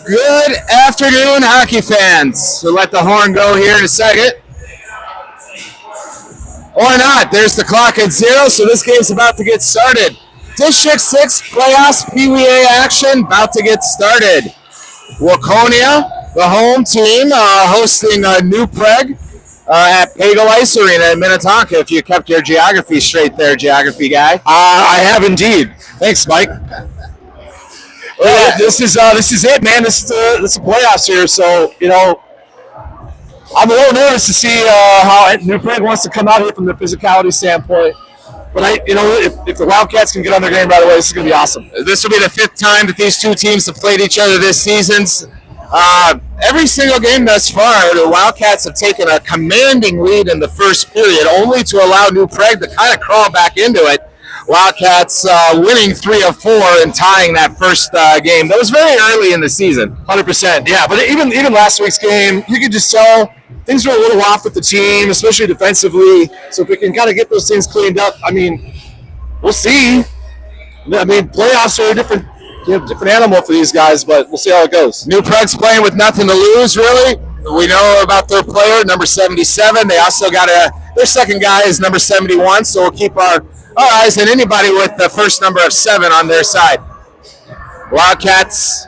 Good afternoon, hockey fans. We'll let the horn go here in a second. Or not. There's the clock at 0, so this game's about to get started. District 6 playoffs PWA action about to get started. Waconia, the home team, hosting New Prague at Pagel Ice Arena in Minnetonka. If you kept your geography straight there, geography guy. I have indeed. Thanks, Mike. Well, this is it, man. This is the playoffs here, so I'm a little nervous to see how New Prague wants to come out here from the physicality standpoint. But if the Wildcats can get on their game right away, this is going to be awesome. This will be the 5th time that these two teams have played each other this season. Every single game thus far, the Wildcats have taken a commanding lead in the first period, only to allow New Prague to kind of crawl back into it. Wildcats winning 3 of 4 and tying that first game. That was very early in the season. 100%, yeah. But even last week's game, you could just tell things were a little off with the team, especially defensively. So if we can kind of get those things cleaned up, we'll see. Playoffs are a different animal for these guys, but we'll see how it goes. New Prague's playing with nothing to lose, really. We know about their player, number 77. They also got their second guy is number 71, so we'll keep our eyes on anybody with the first number of 7 on their side. Wildcats,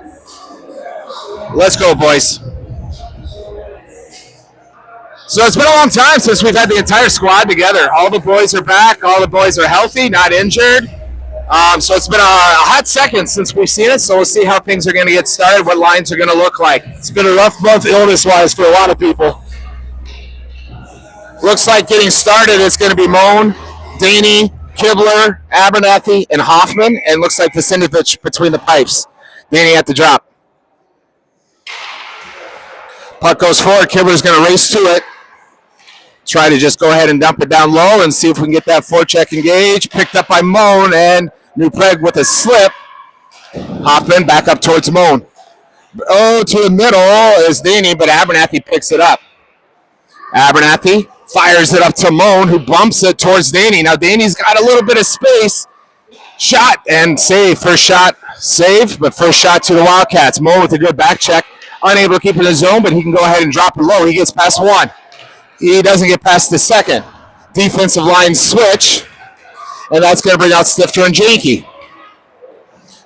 let's go, boys. So it's been a long time since we've had the entire squad together. All the boys are back. All the boys are healthy, not injured. So it's been a hot second since we've seen it, so we'll see how things are going to get started, what lines are going to look like. It's been a rough month illness-wise for a lot of people. Looks like getting started, it's going to be Moan, Daney, Kibler, Abernathy, and Hoffman, and looks like Vasiljevic between the pipes. Daney at the drop. Puck goes forward. Kibler's going to race to it. Try to just go ahead and dump it down low and see if we can get that forecheck engaged. Picked up by Moan, and New Prague with a slip. Hoffman back up towards Moan. To the middle is Daney, but Abernathy picks it up. Abernathy fires it up to Moan, who bumps it towards Daney. Now Daney's got a little bit of space. Shot and save. First shot saved, but first shot to the Wildcats. Moan with a good back check. Unable to keep it in the zone, but he can go ahead and drop it low. He gets past 1. He doesn't get past the second. Defensive line switch, and that's going to bring out Stifter and Janke.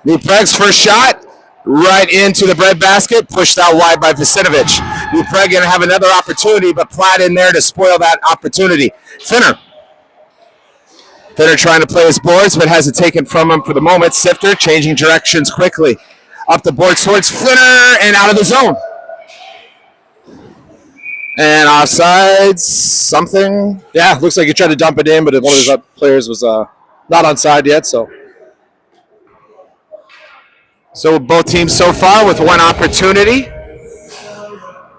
New Prague's first shot, right into the breadbasket, pushed out wide by Vasiljevic. New Prague going to have another opportunity, but Platt in there to spoil that opportunity. Finner trying to play his boards, but has it taken from him for the moment. Sifter changing directions quickly. Up the board towards Finner and out of the zone. And offsides, something. Yeah, looks like he tried to dump it in, but one of his players was not onside yet. So both teams so far with one opportunity.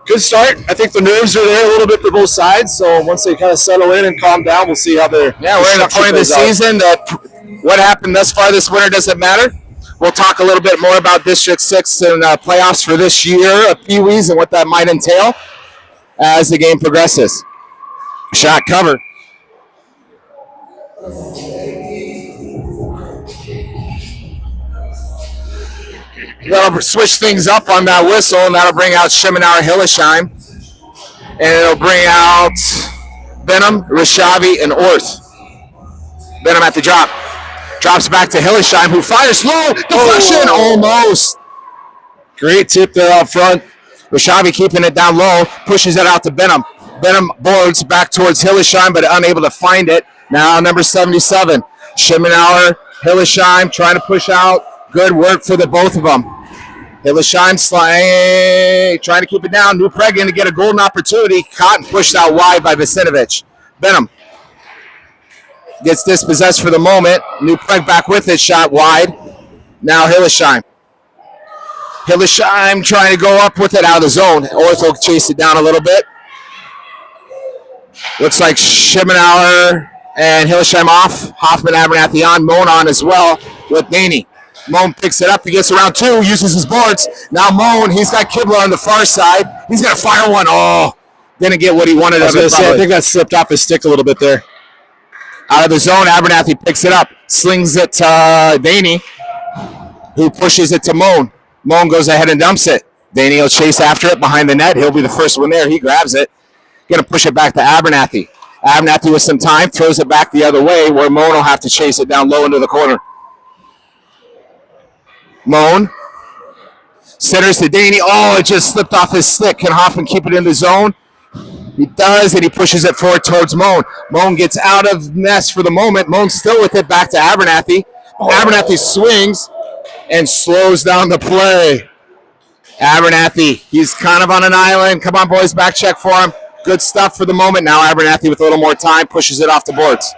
Good start. I think the nerves are there a little bit for both sides. So once they kind of settle in and calm down, we'll see how they're. Yeah, we're at the point of the season that what happened thus far this winter doesn't matter. We'll talk a little bit more about District 6 and playoffs for this year of Pee-wees and what that might entail as the game progresses. Shot cover. That'll switch things up on that whistle, and that'll bring out Schemenauer Hillesheim. And it'll bring out Benham, Rishavi, and Orth. Benham at the drop. Drops back to Hillesheim, who fires low. Deflection, almost. Great tip there out front. Rishavi keeping it down low, pushes it out to Benham. Benham boards back towards Hillesheim, but unable to find it. Now number 77. Schemenauer, Hillesheim trying to push out. Good work for the both of them. Hillesheim trying to keep it down. New Prague going to get a golden opportunity. Caught and pushed out wide by Vasiljevic. Benham gets dispossessed for the moment. New Prague back with it. Shot wide. Now Hillesheim. Hillesheim trying to go up with it out of the zone. Orth will chase it down a little bit. Looks like Schemenauer and Hillesheim off. Hoffman, Abernathy on. Moan on as well with Daney. Moan picks it up. He gets around 2. Uses his boards. Now Moan. He's got Kibler on the far side. He's going to fire one. Oh, didn't get what he wanted. I think that slipped off his stick a little bit there. Out of the zone, Abernathy picks it up. Slings it to Daney. who pushes it to Moan. Moan goes ahead and dumps it. Danny will chase after it behind the net. He'll be the first one there. He grabs it. Going to push it back to Abernathy. Abernathy with some time throws it back the other way where Moan will have to chase it down low into the corner. Moan centers to Danny. Oh, it just slipped off his stick. Can Hoffman keep it in the zone? He does, and he pushes it forward towards Moan. Moan gets out of mess for the moment. Moan's still with it back to Abernathy. Abernathy swings and slows down the play. Abernathy, he's kind of on an island. Come on, boys, back check for him. Good stuff for the moment. Now Abernathy with a little more time pushes it off the boards.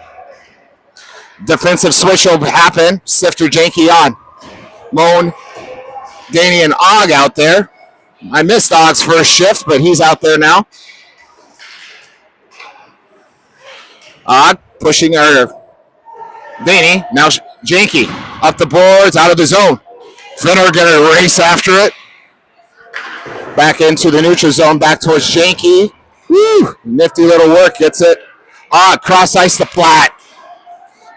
Defensive switch will happen. Sifter Janky on. Moan, Danny, and Og out there. I missed Og's first shift, but he's out there now. Og pushing Danny. Now Janky up the boards, out of the zone. Finner going to race after it. Back into the neutral zone, back towards Janky. Woo! Nifty little work, gets it. Cross ice to Platt.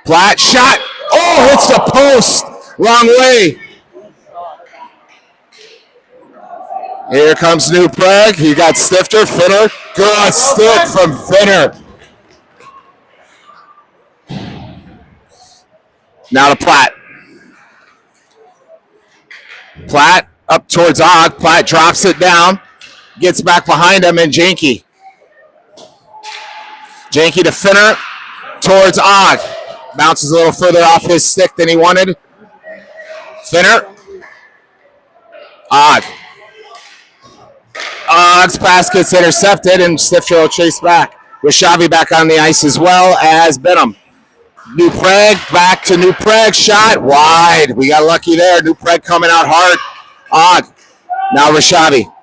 Platt shot. Oh, hits the post. Wrong way. Here comes New Prague. He got Stifter. Finner. Good stick from Finner. Now to Platt. Platt up towards Og. Platt drops it down. Gets back behind him, and Janky. Janky to Finner. Towards Og. Bounces a little further off his stick than he wanted. Finner. Og. Og's pass gets intercepted, and Stifter will chase back. Rashavi back on the ice as well as Benham. New Prague, back to New Prague, shot wide. We got lucky there. New Prague coming out hard. Og. Now Rashavi.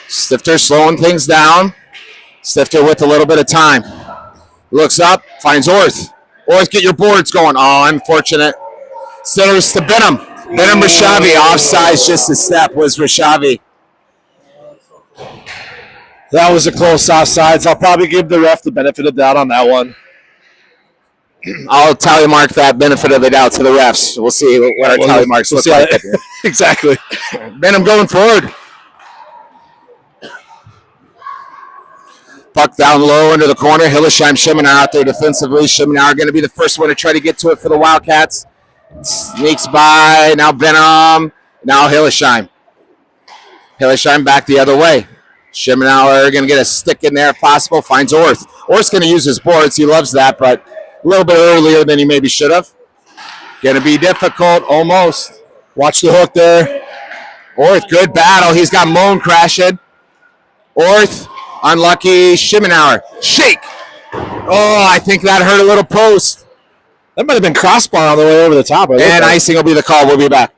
Stifter slowing things down. Stifter with a little bit of time. Looks up, finds Orth. Orth, get your boards going. Oh, unfortunate. Centers to Benham. Benham Rashavi. Offsides just a step was Rashavi. That was a close offsides. I'll probably give the ref the benefit of the doubt on that one. I'll tally mark that benefit of the doubt to the refs. We'll see what our tally marks look like. Exactly. Benham going forward. Puck down low into the corner. Hillesheim, Schemenauer out there defensively. Schemenauer going to be the first one to try to get to it for the Wildcats. Sneaks by. Now Benham. Now Hillesheim. Hillesheim back the other way. Schemenauer going to get a stick in there if possible. Finds Orth. Orth's going to use his boards. He loves that, but a little bit earlier than he maybe should have. Going to be difficult, almost. Watch the hook there. Orth, good battle. He's got Moan crashing. Orth, unlucky. Schemenauer, shake. Oh, I think that hurt a little post. That might have been crossbar on the way over the top. And icing will be the call. We'll be back.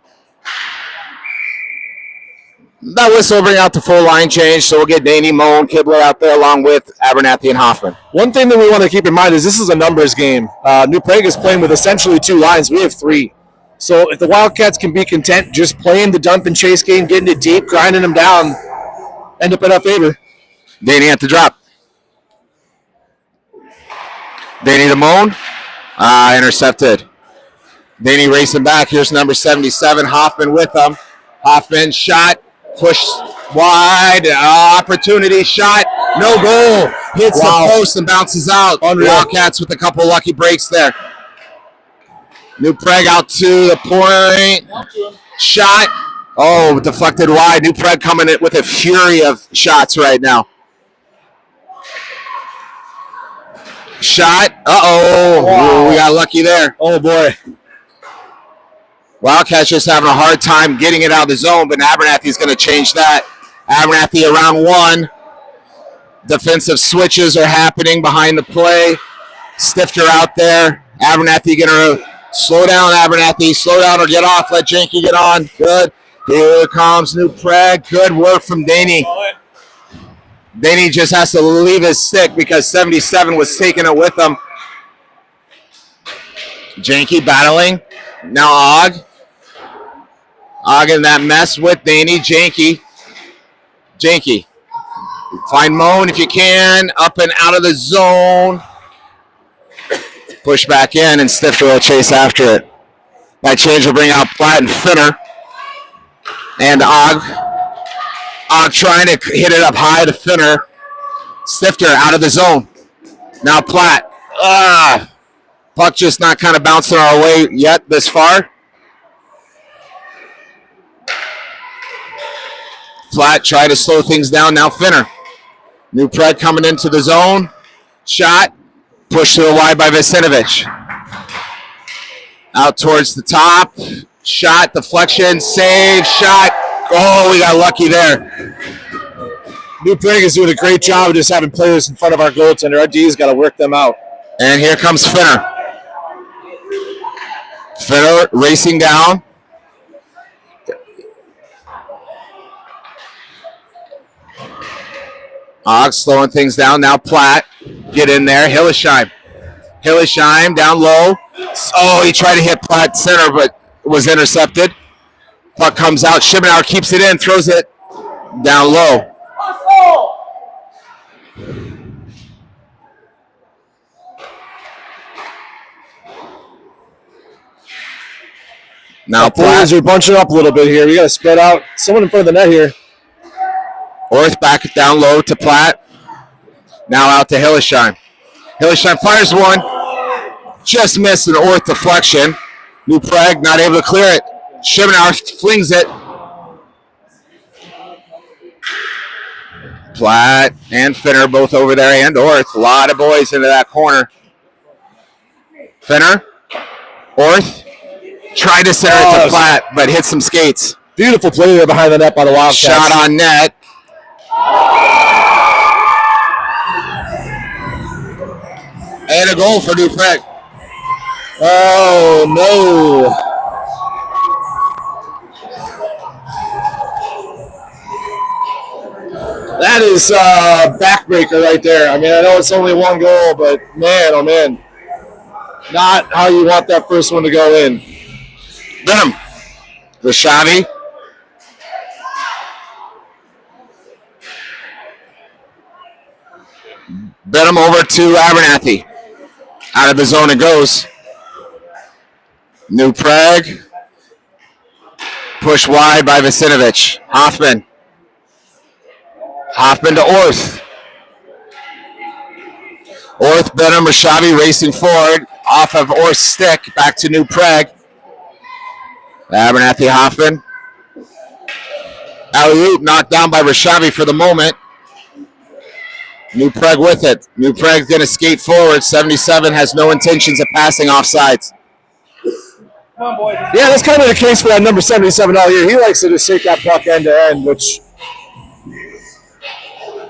That whistle will bring out the full line change, so we'll get Danny, Moan, Kibler out there along with Abernathy and Hoffman. One thing that we want to keep in mind is this is a numbers game. New Prague is playing with essentially two lines. We have three. So if the Wildcats can be content just playing the dump and chase game, getting it deep, grinding them down, end up in our favor. Danny at the drop. Danny to Moan. Intercepted. Danny racing back. Here's number 77, Hoffman with him. Hoffman shot. Push wide, opportunity shot, no goal. Hits the post and bounces out. Unreal. Wildcats with a couple lucky breaks there. New Prague out to the point. Shot. Oh, deflected wide. New Prague coming in with a fury of shots right now. Shot. Uh-oh. Wow. We got lucky there. Oh, boy. Wildcats just having a hard time getting it out of the zone, but Abernathy's going to change that. Abernathy around one. Defensive switches are happening behind the play. Stifter out there. Abernathy going to slow down, Abernathy. Slow down or get off. Let Janky get on. Good. Here comes New Prague. Good work from Danny. Danny just has to leave his stick because 77 was taking it with him. Janky battling. Now Og. Og in that mess with Danny. Janky. Find Moan if you can. Up and out of the zone. Push back in, and Stifter will chase after it. That change will bring out Platt and Finner. And Og trying to hit it up high to Finner. Stifter out of the zone. Now Platt. Puck just not kind of bouncing our way yet this far. Platt trying to slow things down. Now Finner. New Prague coming into the zone. Shot. Pushed to the wide by Vacinovich. Out towards the top. Shot. Deflection. Save. Shot. Oh, we got lucky there. New Prague is doing a great job of just having players in front of our goaltender. Our D's got to work them out. And here comes Finner. Finner racing down. Og slowing things down. Now Platt. Get in there. Hillesheim down low. Oh, he tried to hit Platt center, but was intercepted. Puck comes out. Schimmenauer keeps it in. Throws it down low. Now Platt are bunching up a little bit here. We got to spread out. Someone in front of the net here. Orth back down low to Platt. Now out to Hillesheim. Hillesheim fires one. Just missed an Orth deflection. New Prague not able to clear it. Schimmenauer flings it. Platt and Finner both over there, and Orth. A lot of boys into that corner. Finner. Orth. Tried to center it to Platt, but hit some skates. Beautiful play there behind the net by the Wildcats. Shot on net. And a goal for New Prague. Oh, no. That is a backbreaker right there. I mean, I know it's only one goal, but man, oh man. Not how you want that first one to go in. Benham. Rashavi. Benham over to Abernathy. Out of the zone it goes. New Prague. Push wide by Vacinovich. Hoffman to Orth. Orth, Benham, Rashavi racing forward. Off of Orth's stick. Back to New Prague. Abernathy, Hoffman. Alley-oop knocked down by Rashavi for the moment. New Prague with it. New Prague's going to skate forward. 77 has no intentions of passing offsides. Come on, boys. Yeah, that's kind of the case for that number 77 all year. He likes to just take that puck end to end, which,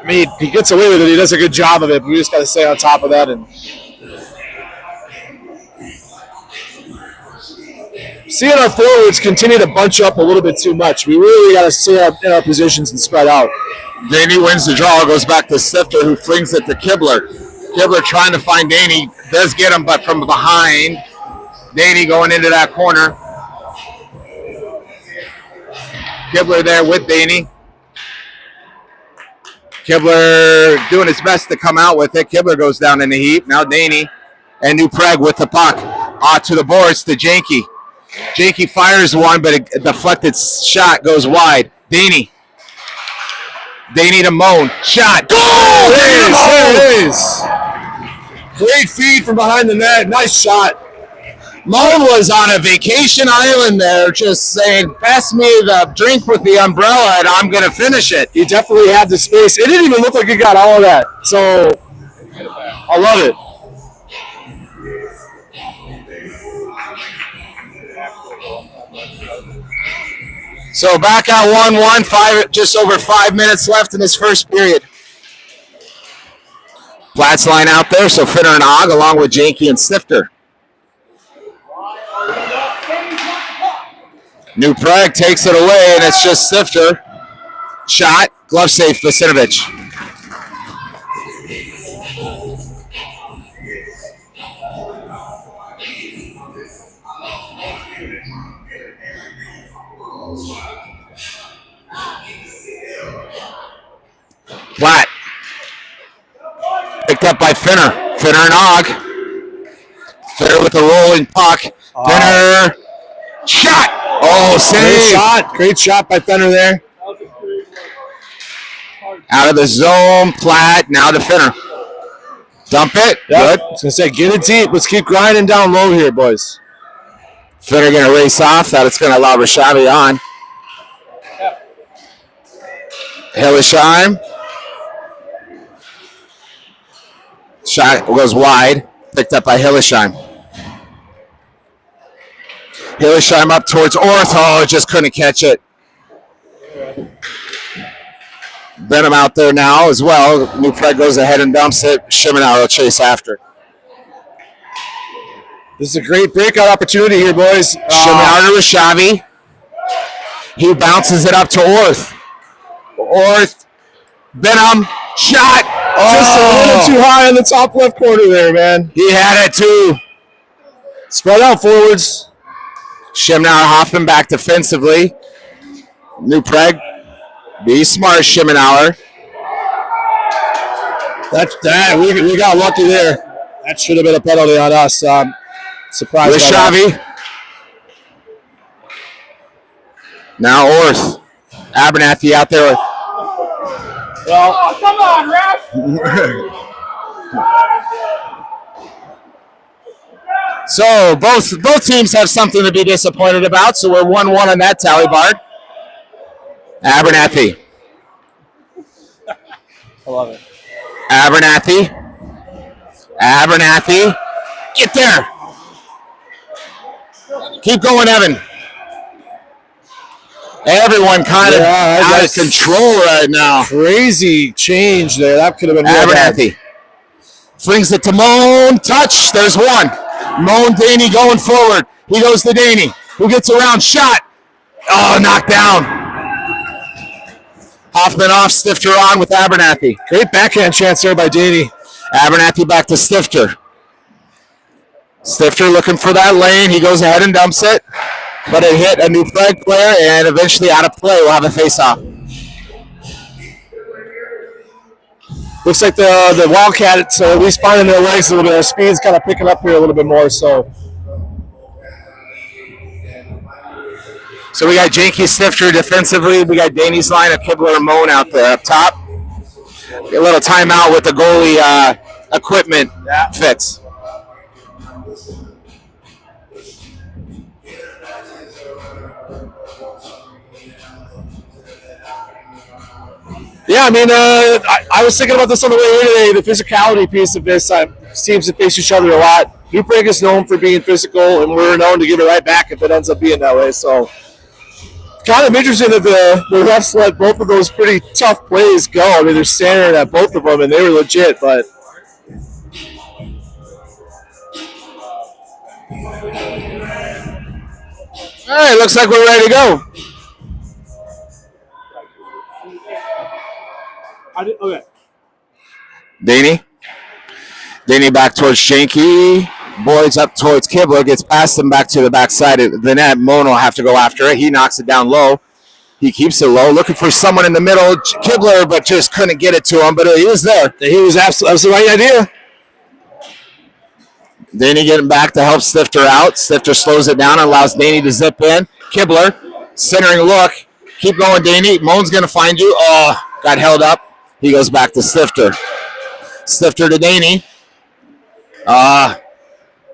I mean, he gets away with it. He does a good job of it, but we just got to stay on top of that. And seeing our forwards continue to bunch up a little bit too much. We really got to stay in our positions and spread out. Daney wins the draw, goes back to Stifter, who flings it to Kibler. Kibler trying to find Daney, does get him, but from behind. Daney going into that corner. Kibler there with Daney. Kibler doing his best to come out with it. Kibler goes down in the heap. Now Daney and New Prague with the puck. To the boards to Janke. Janke fires one, but a deflected shot goes wide. Daney to Moan. Shot. Goal! There it is. Great feed from behind the net. Nice shot. Moan was on a vacation island there, just saying, pass me the drink with the umbrella and I'm going to finish it. He definitely had the space. It didn't even look like he got all of that. So, I love it. So back at 1-1, just over 5 minutes left in this first period. Platt's line out there, so Finner and Og along with Janke and Stifter. New Prague takes it away, and it's just Stifter. Shot, glove save, Vacinovich. Platt. Picked up by Finner. Finner and Og. Finner with the rolling puck. Finner. Shot. Oh, save. Great shot by Fenner there. Out of the zone. Platt. Now to Finner. Dump it. Yep. Good. I was going to say, get it deep. Let's keep grinding down low here, boys. Finner going to race off. That's going to allow Rashavi on. Hillesheim. Shot goes wide. Picked up by Hillesheim. Hillesheim up towards Orth. Oh, just couldn't catch it. Benham out there now as well. New Prague goes ahead and dumps it. Shimenauer will chase after. This is a great breakout opportunity here, boys. Shimenauer to Rashavi. He bounces it up to Orth. Orth. Benham. Shot. Just a little too high in the top left corner there, man. He had it too. Spread out forwards. Shimenauer hopping back defensively. New Prague. Be smart, Shimenauer. We got lucky there. That should have been a penalty on us. Surprised. Rashavi. Now Orth. Abernathy out there. Well, come on, ref! So both teams have something to be disappointed about. So we're 1-1 on that tally, Bard. Abernathy. I love it. Abernathy. Get there. Keep going, Evan. Everyone kind of out of control right now. Crazy change there. That could have been Abernathy. Flings it to Moan. Touch. There's one. Moan Daney going forward. He goes to Daney, who gets around. Shot. Oh, knocked down. Hoffman off. Stifter on with Abernathy. Great backhand chance there by Daney. Abernathy back to Stifter. Stifter looking for that lane. He goes ahead and dumps it. But it hit a New Prague player and eventually out of play. We'll have a face-off. Looks like the Wildcats at least finding their legs a little bit. Their speed's kind of picking up here a little bit more. So we got Janky Stifter defensively. We got Daney's line of Kibler and Moan out there up top. A little timeout with the goalie equipment fix. yeah, I mean, I was thinking about this on the way here today. The physicality piece of this, teams that face each other a lot. New Prague is known for being physical, and we're known to give it right back if it ends up being that way. So, kind of interesting that the refs let both of those pretty tough plays go. I mean, they're staring at both of them, and they were legit. But all right, looks like we're ready to go. okay. Daney back towards Janky. Boyd's up towards Kibler. Gets past him back to the backside of the net. Mono will have to go after it. He knocks it down low. He keeps it low. Looking for someone in the middle. Kibler, but just couldn't get it to him. But he was there. He was absolutely. That was the right idea. Daney getting back to help Stifter out. Stifter slows it down and allows Daney to zip in. Kibler, centering look. Keep going, Daney. Moan's going to find you. Oh, got held up. He goes back to Stifter. Stifter to Daney.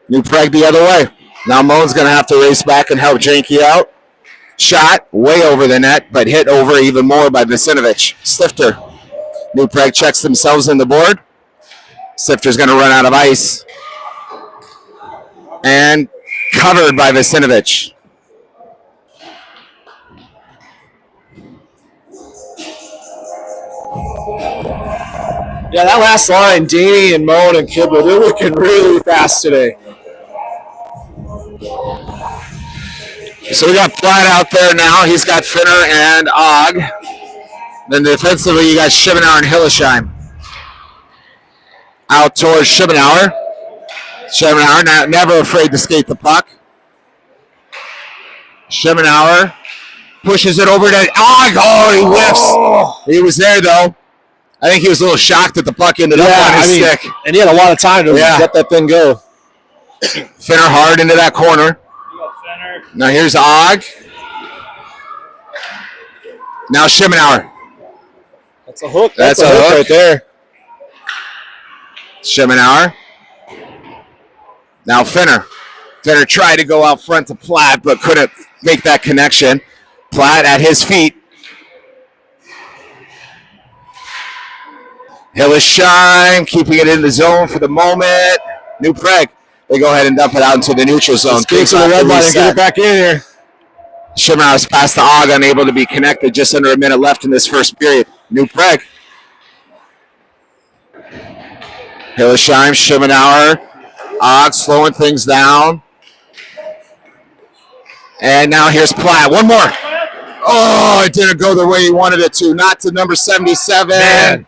New Prague the other way. Now Moan's going to have to race back and help Janky out. Shot way over the net, but hit over even more by Visinovich. Stifter. New Prague checks themselves in the board. Stifter's going to run out of ice. And covered by Visinovich. Yeah, that last line, Daney and Moan and Kibler, they're looking really fast today. So we got Platt out there now. He's got Finner and Og. Then defensively, you got Shimenauer and Hillesheim. Out towards Shimenauer. Shimenauer never afraid to skate the puck. Shimenauer pushes it over to Og. Oh, he whiffs. He was there, though. I think he was a little shocked that the puck ended up on his stick. And he had a lot of time to let that thing go. Finner hard into that corner. Now here's Og. Now Schimenauer. That's a hook. That's a hook right there. Schimenauer. Now Finner. Finner tried to go out front to Platt, but couldn't make that connection. Platt at his feet. Hillesheim keeping it in the zone for the moment. New Prague. They go ahead and dump it out into the neutral zone. Escape to the red line and get it back in here. Schimenauer's pass to Og, unable to be connected. Just under a minute left in this first period. New Prague. Hillesheim, Schimenauer, Og slowing things down. And now here's Platt. One more. Oh, it didn't go the way he wanted it to. Not to number 77. Man.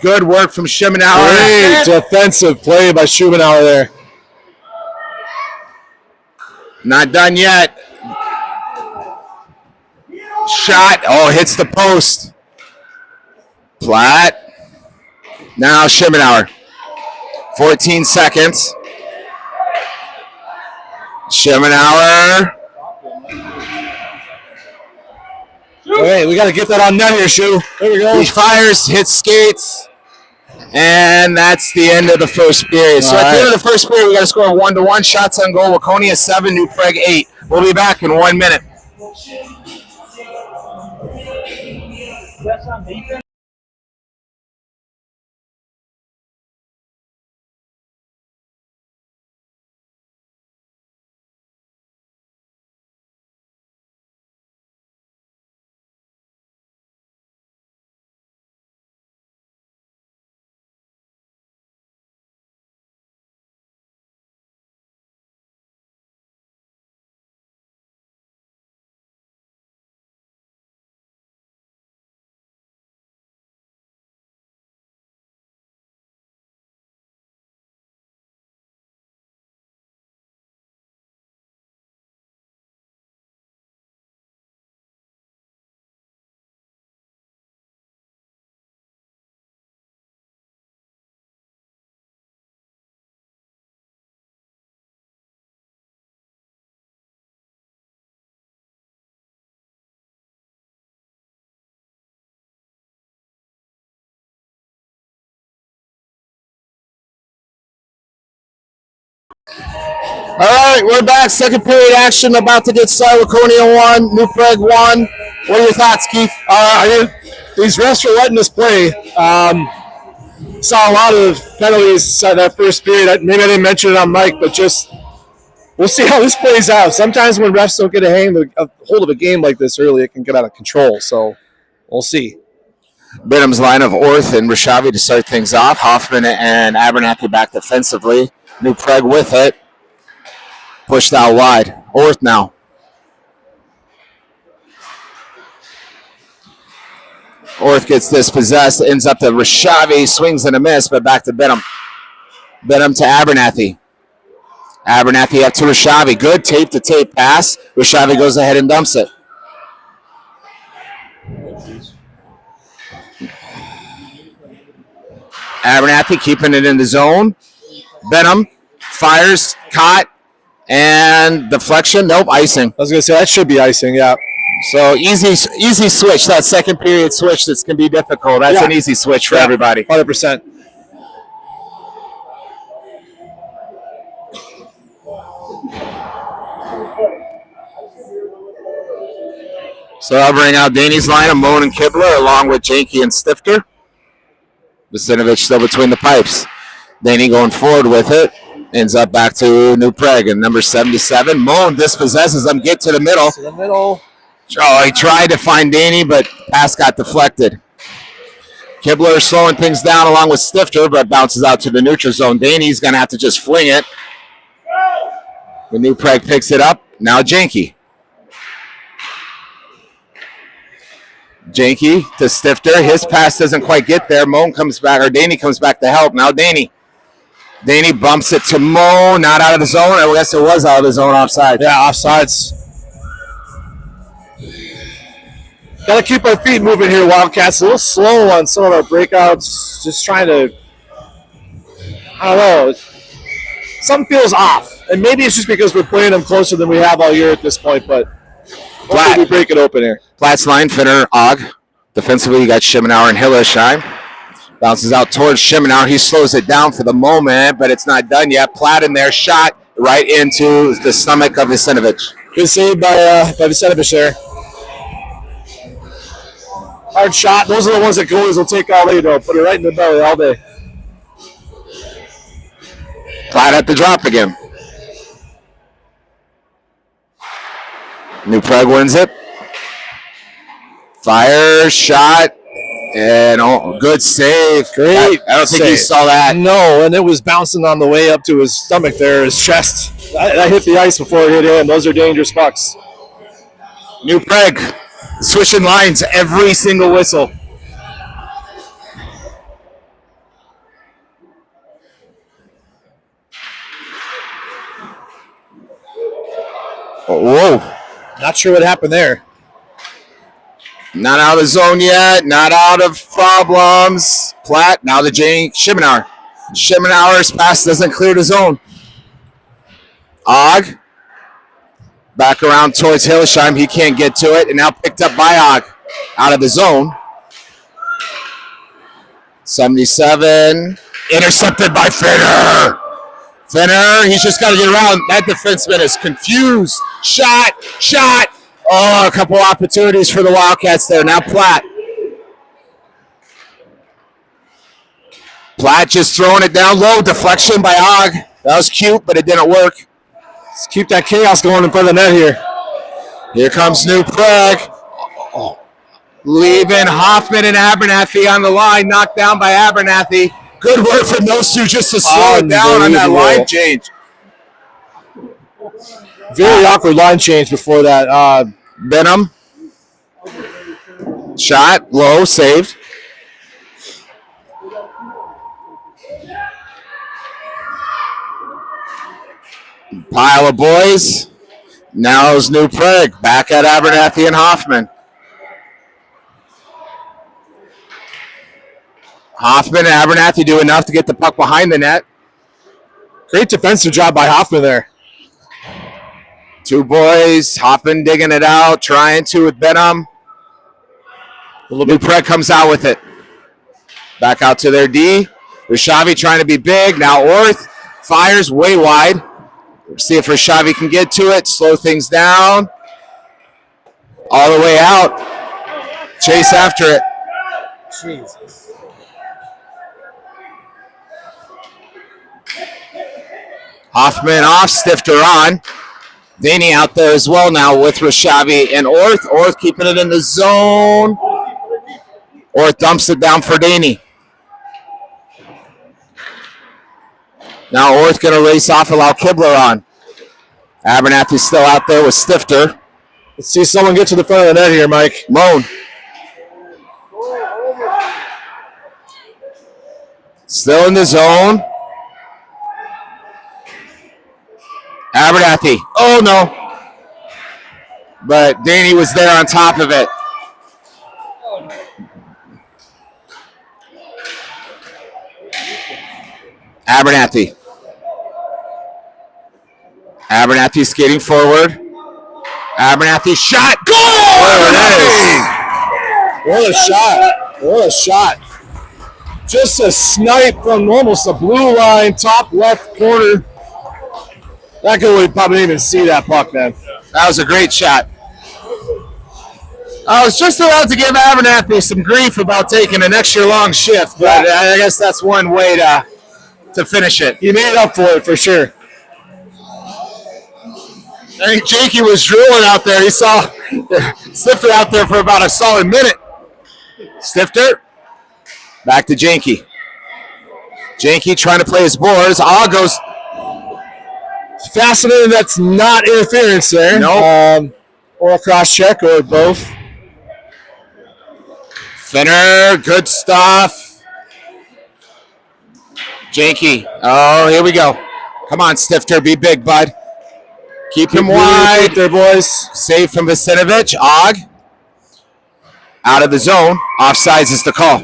Good work from Schimenauer. Great defensive play by Schimenauer there. Not done yet. Shot. Oh, hits the post. Platt. Now Schimenauer. 14 seconds. Schimenauer. Hey, we got to get that on net here, Shu. There we go. He fires, hits skates, and that's the end of the first period. So at the end of the first period, we got to score 1-1. Shots on goal. Waconia 7, New Prague 8. We'll be back in 1 minute. All right, we're back. Second period action about to get started. Waconia 1, New Prague 1. What are your thoughts, Keith? These refs are letting us play. Saw a lot of penalties that first period. Maybe I didn't mention it on mic, but just we'll see how this plays out. Sometimes when refs don't get a hold of a game like this early, it can get out of control. So we'll see. Bidham's line of Orth and Rishavi to start things off. Hoffman and Abernathy back defensively. New Prague with it. Pushed out wide. Orth now. Orth gets dispossessed. Ends up to Rishavi. Swings and a miss, but back to Bidham. Bidham to Abernathy. Abernathy up to Rishavi. Good tape-to-tape pass. Rishavi goes ahead and dumps it. Abernathy keeping it in the zone. Benham fires, caught, and deflection. Nope, icing. I was going to say, that should be icing, yeah. So easy switch. That second period switch that's can be difficult. That's an easy switch for everybody. 100%. So I'll bring out Danny's line of Moan and Kibler along with Janke and Stifter. Vasinovich still between the pipes. Danny going forward with it. Ends up back to New Prague. And number 77, Moan dispossesses them. Get to the middle. To the middle. Oh, he tried to find Danny, but pass got deflected. Kibler slowing things down along with Stifter, but bounces out to the neutral zone. Danny's going to have to just fling it. When New Prague picks it up, now Janke. Janke to Stifter. His pass doesn't quite get there. Moan comes back, or Danny comes back to help. Now Danny. Danny bumps it to Moan, not out of the zone. I guess it was out of the zone offside. Yeah, offsides. Got to keep our feet moving here, Wildcats. A little slow on some of our breakouts. Just trying to, I don't know. something feels off. And maybe it's just because we're playing them closer than we have all year at this point, but hopefully we break it open here. Platt's line, Finner, Og. Defensively, you got Schemenauer and Hillersheim. Bounces out towards Schemenauer. He slows it down for the moment, but it's not done yet. Platt in there, shot right into the stomach of Visinovich. Good save by Visinovich there. Hard shot. Those are the ones that goalies will take all day, though. Put it right in the belly all day. Platt at the drop again. New Prague wins it. Fire, shot, and good save. Great. I don't think he saw that. No, and it was bouncing on the way up to his stomach there, his chest. That hit the ice before it hit in. Those are dangerous pucks. New Prague switching lines every single whistle. Oh, whoa. Not sure what happened there. Not out of the zone yet. Not out of problems. Platt, now the Schemenauer. Schemenauer's pass doesn't clear the zone. Og. Back around towards Hillersheim. He can't get to it. And now picked up by Og. Out of the zone. 77. Intercepted by Finner. Finner, he's just got to get around. That defenseman is confused. Shot. Oh, a couple opportunities for the Wildcats there. Now Platt. Platt just throwing it down low. Deflection by Og. That was cute, but it didn't work. Let's keep that chaos going in front of the net here. Here comes New Prague. Leaving Hoffman and Abernathy on the line. Knocked down by Abernathy. Good work from those two just to slow it down on that line change. Very awkward line change before that. Benham. Shot. Low. Saved. Pile of boys. Now is New Prague. Back at Abernathy and Hoffman. Hoffman and Abernathy do enough to get the puck behind the net. Great defensive job by Hoffman there. Two boys. Hoffman digging it out. Trying to with Benham. New Prague comes out with it. Back out to their D. Rashavi trying to be big. Now Orth fires way wide. See if Rashavi can get to it. Slow things down. All the way out. Chase after it. Jesus. Hoffman off. Stifter on. Daney out there as well now with Rashavi and Orth. Orth keeping it in the zone. Orth dumps it down for Daney. Now Orth going to race off, allow Kibler on. Abernathy's still out there with Stifter. Let's see someone get to the front of the net here, Mike. Moan. Still in the zone. Abernathy. Oh, no. But Daney was there on top of it. Abernathy. Abernathy skating forward. Abernathy shot. Goal! What a shot. What a shot. Just a snipe from almost the blue line, top left corner. That guy would probably didn't even see that puck, man. That was a great shot. I was just about to give Abernathy some grief about taking an extra long shift, but I guess that's one way to finish it. He made up for it for sure. I think Jakey was drooling out there. He saw Stifter out there for about a solid minute. Stifter, back to Janke. Janke trying to play his boards. All goes. Fascinating. That's not interference there. Nope. Or a cross check or both. Finner, good stuff. Janke. Oh, here we go. Come on, Stifter. Be big, bud. Keep him wide. There, boys. Save from Visinovich. Og. Out of the zone. Offsides is the call.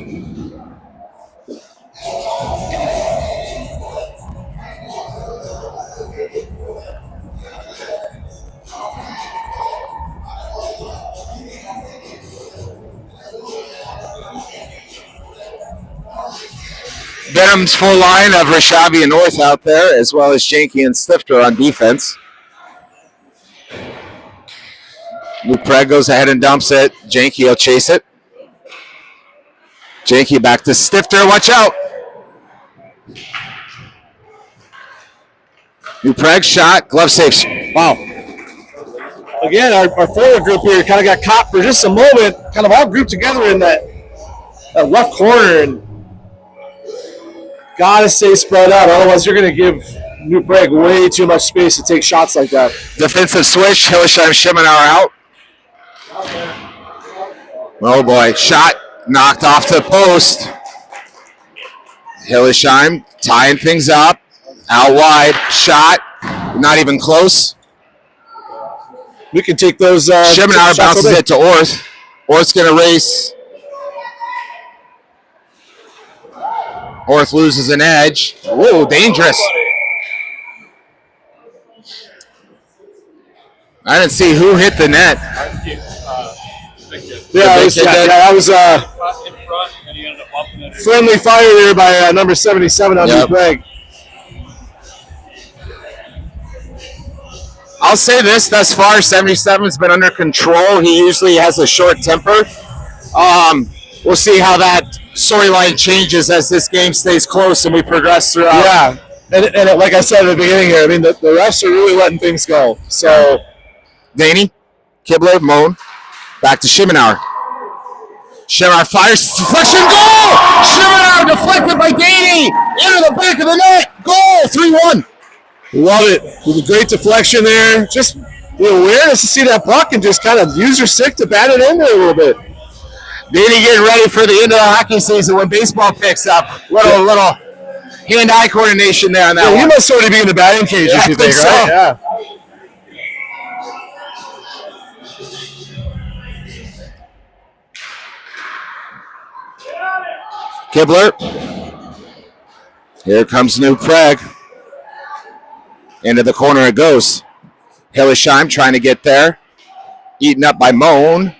Benham's full line of Rashavi and North out there, as well as Janky and Stifter on defense. New Prague goes ahead and dumps it. Janky will chase it. Janky back to Stifter. Watch out. New Prague shot. Glove safe. Wow. Again, our forward group here kind of got caught for just a moment, kind of all grouped together in that left corner, and gotta stay spread out. Otherwise, you're going to give New Prague way too much space to take shots like that. Defensive switch. Hillesheim Schemenauer out. Oh boy. Shot knocked off the post. Hillesheim tying things up. Out wide. Shot. Not even close. We can take those. Schemenauer bounces it to Orth. Orth's going to race. Orth loses an edge. Whoa, dangerous. I didn't see who hit the net. That was friendly fire there by number 77 on New Prague. I'll say this, thus far, 77's been under control. He usually has a short temper. We'll see how that storyline changes as this game stays close and we progress throughout. Yeah, and like I said at the beginning here, I mean, the refs are really letting things go. So, Daney, Kibler, Moan, back to Schemenauer. Schemenauer fires, deflection, goal! Schemenauer deflected by Daney, into the back of the net, goal, 3-1. Love it. With a great deflection there. Just the awareness to see that puck and just kind of use your stick to bat it in there a little bit. Daney getting ready for the end of the hockey season when baseball picks up. Little hand-eye coordination there on that one. He must already be in the batting cage, I you think so. Right? Yeah. Kibler. Here comes New Prague. Into the corner it goes. Hillesheim trying to get there. Eaten up by Moan.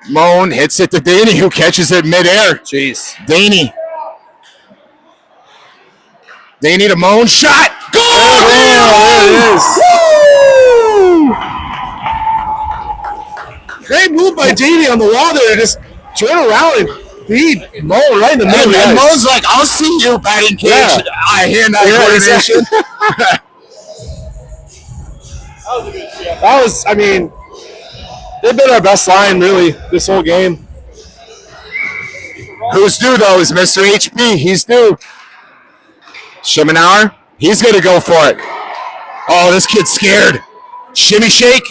Moan hits it to Daney, who catches it midair. Jeez. Daney. Daney to Moan. Shot. Goal! There it is. Woo! Great move by Daney on the wall there. Just turn around and feed Moan right in the middle. And Moan's like, I'll see you, batting cage. Yeah. Hand-eye coordination. That was, I mean, they've been our best line, really, this whole game. Who's due, though, is Mr. HP. He's due. Schemenauer, he's going to go for it. Oh, this kid's scared. Shimmy shake.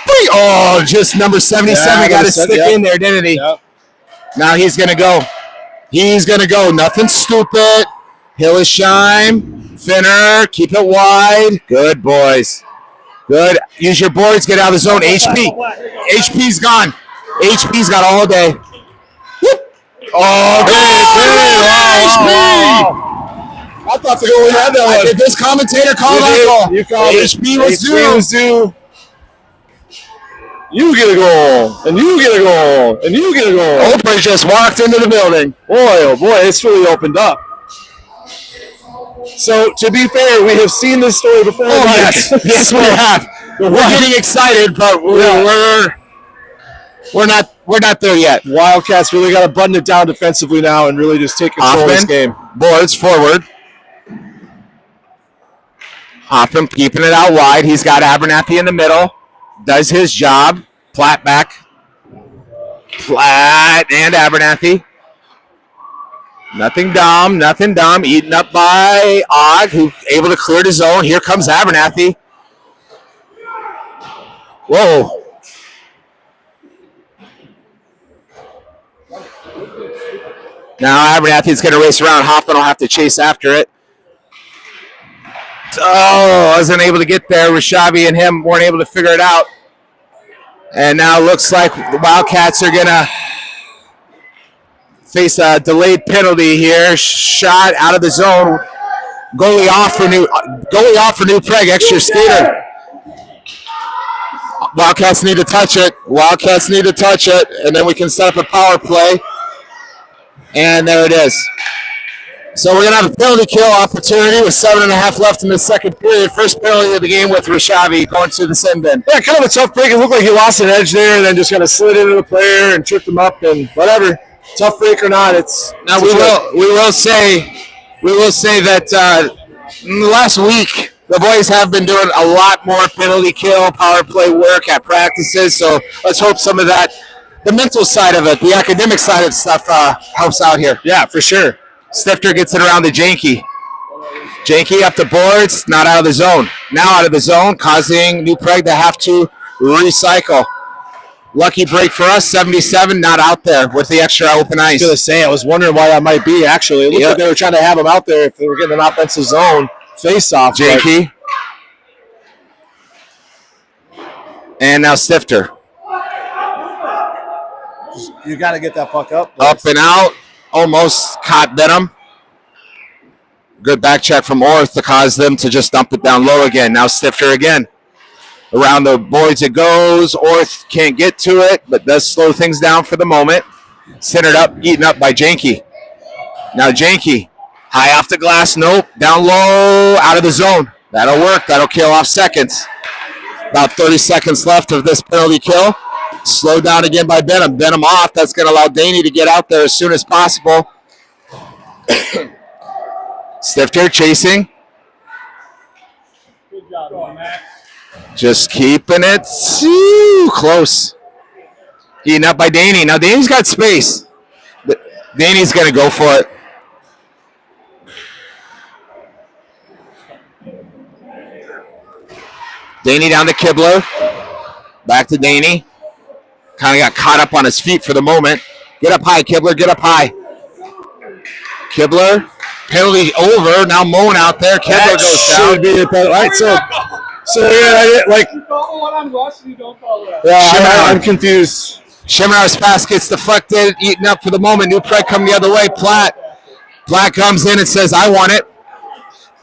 Oh, just number 77 got his stick in there, didn't he? Yep. Now he's going to go. He's going to go. Nothing stupid. Hillesheim, Finner, keep it wide. Good, boys. Good. Use your boards. Get out of the zone. HP. HP's gone. HP's got all day. Whoop. Oh, good. HP. I thought the goalie had that one. Did this commentator call that goal? You called it. HP was due. HP was due. You get a goal, and you get a goal, and you get a goal. Oprah just walked into the building. Boy, oh boy, it's really opened up. So, to be fair, we have seen this story before. Oh, yes. Yes, we have. We're getting excited, but we're not there yet. Wildcats really got to button it down defensively now and really just take control of this game. Boards forward. Hoffman keeping it out wide. He's got Abernathy in the middle. Does his job. Platt back. Platt and Abernathy. Nothing dumb. Eaten up by Og, who's able to clear the zone. Here comes Abernathy. Whoa. Now Abernathy's going to race around. Hoffman will have to chase after it. Oh, wasn't able to get there. Rashavi and him weren't able to figure it out. And now looks like the Wildcats are going to face a delayed penalty here. Shot out of the zone. Goalie off for New Prague. Extra skater. Wildcats need to touch it. And then we can set up a power play. And there it is. So we're going to have a penalty kill opportunity with 7.5 left in the second period. First penalty of the game with Rishavi going to the sin bin. Yeah, kind of a tough break. It looked like he lost an edge there and then just kind of slid into the player and tripped him up and whatever. Tough break or not, it's now we will say that in the last week the boys have been doing a lot more penalty kill, power play work at practices. So let's hope some of that, the mental side of it, the academic side of stuff helps out here. Yeah, for sure. Stifter gets it around to Janke. Janke up the boards, not out of the zone. Now out of the zone, causing New Prague to have to recycle. Lucky break for us, 77, not out there with the extra open ice. I was going to say, I was wondering why that might be, actually. It looked like they were trying to have him out there if they were getting an offensive zone face-off. Janke. And now Stifter. You got to get that puck up. Up and out. Almost caught Benham. Good back check from Orth to cause them to just dump it down low again. Now Stifter again. Around the boards it goes. Orth can't get to it, but does slow things down for the moment. Centered up, eaten up by Janke. Now Janke. High off the glass. Nope. Down low. Out of the zone. That'll work. That'll kill off seconds. About 30 seconds left of this penalty kill. Slowed down again by Benham. Benham off. That's going to allow Daney to get out there as soon as possible. Stifter chasing. Good job, Max. Just keeping it too close. Eaten up by Daney. Now Daney's got space. Daney's going to go for it. Daney down to Kibler. Back to Daney. Kind of got caught up on his feet for the moment. Get up high, Kibler. Get up high. Kibler. Penalty over. Now Moan out there. Kibler goes down. Be a penalty. All right, so yeah, like. You call what I'm watching, you don't call that. Yeah, I'm confused. Shimar's pass gets deflected, eaten up for the moment. New Prague come the other way. Platt comes in and says, I want it.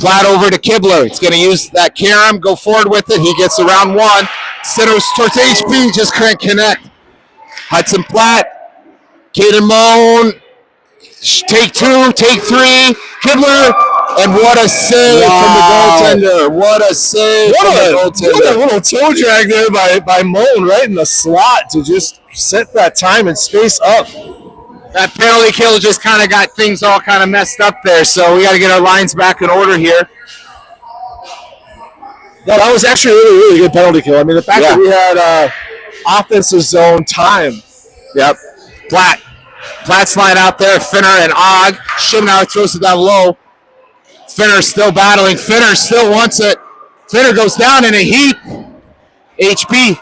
Platt over to Kibler. It's going to use that carom, go forward with it. He gets around one. Centers towards HP, just couldn't connect. Hudson Platt, Caden Moan, take two, take three. Kibler, and what a save from the goaltender. What a save from the goaltender. What a little toe drag there by Moan right in the slot to just set that time and space up. That penalty kill just kind of got things all kind of messed up there, so we got to get our lines back in order here. No, that was actually a really, really good penalty kill. I mean, the fact that we had offensive zone time. Yep. Platt's line out there. Finner and Og. Shimnauer throws it down low. Finner still battling. Finner still wants it. Finner goes down in a heap. HP.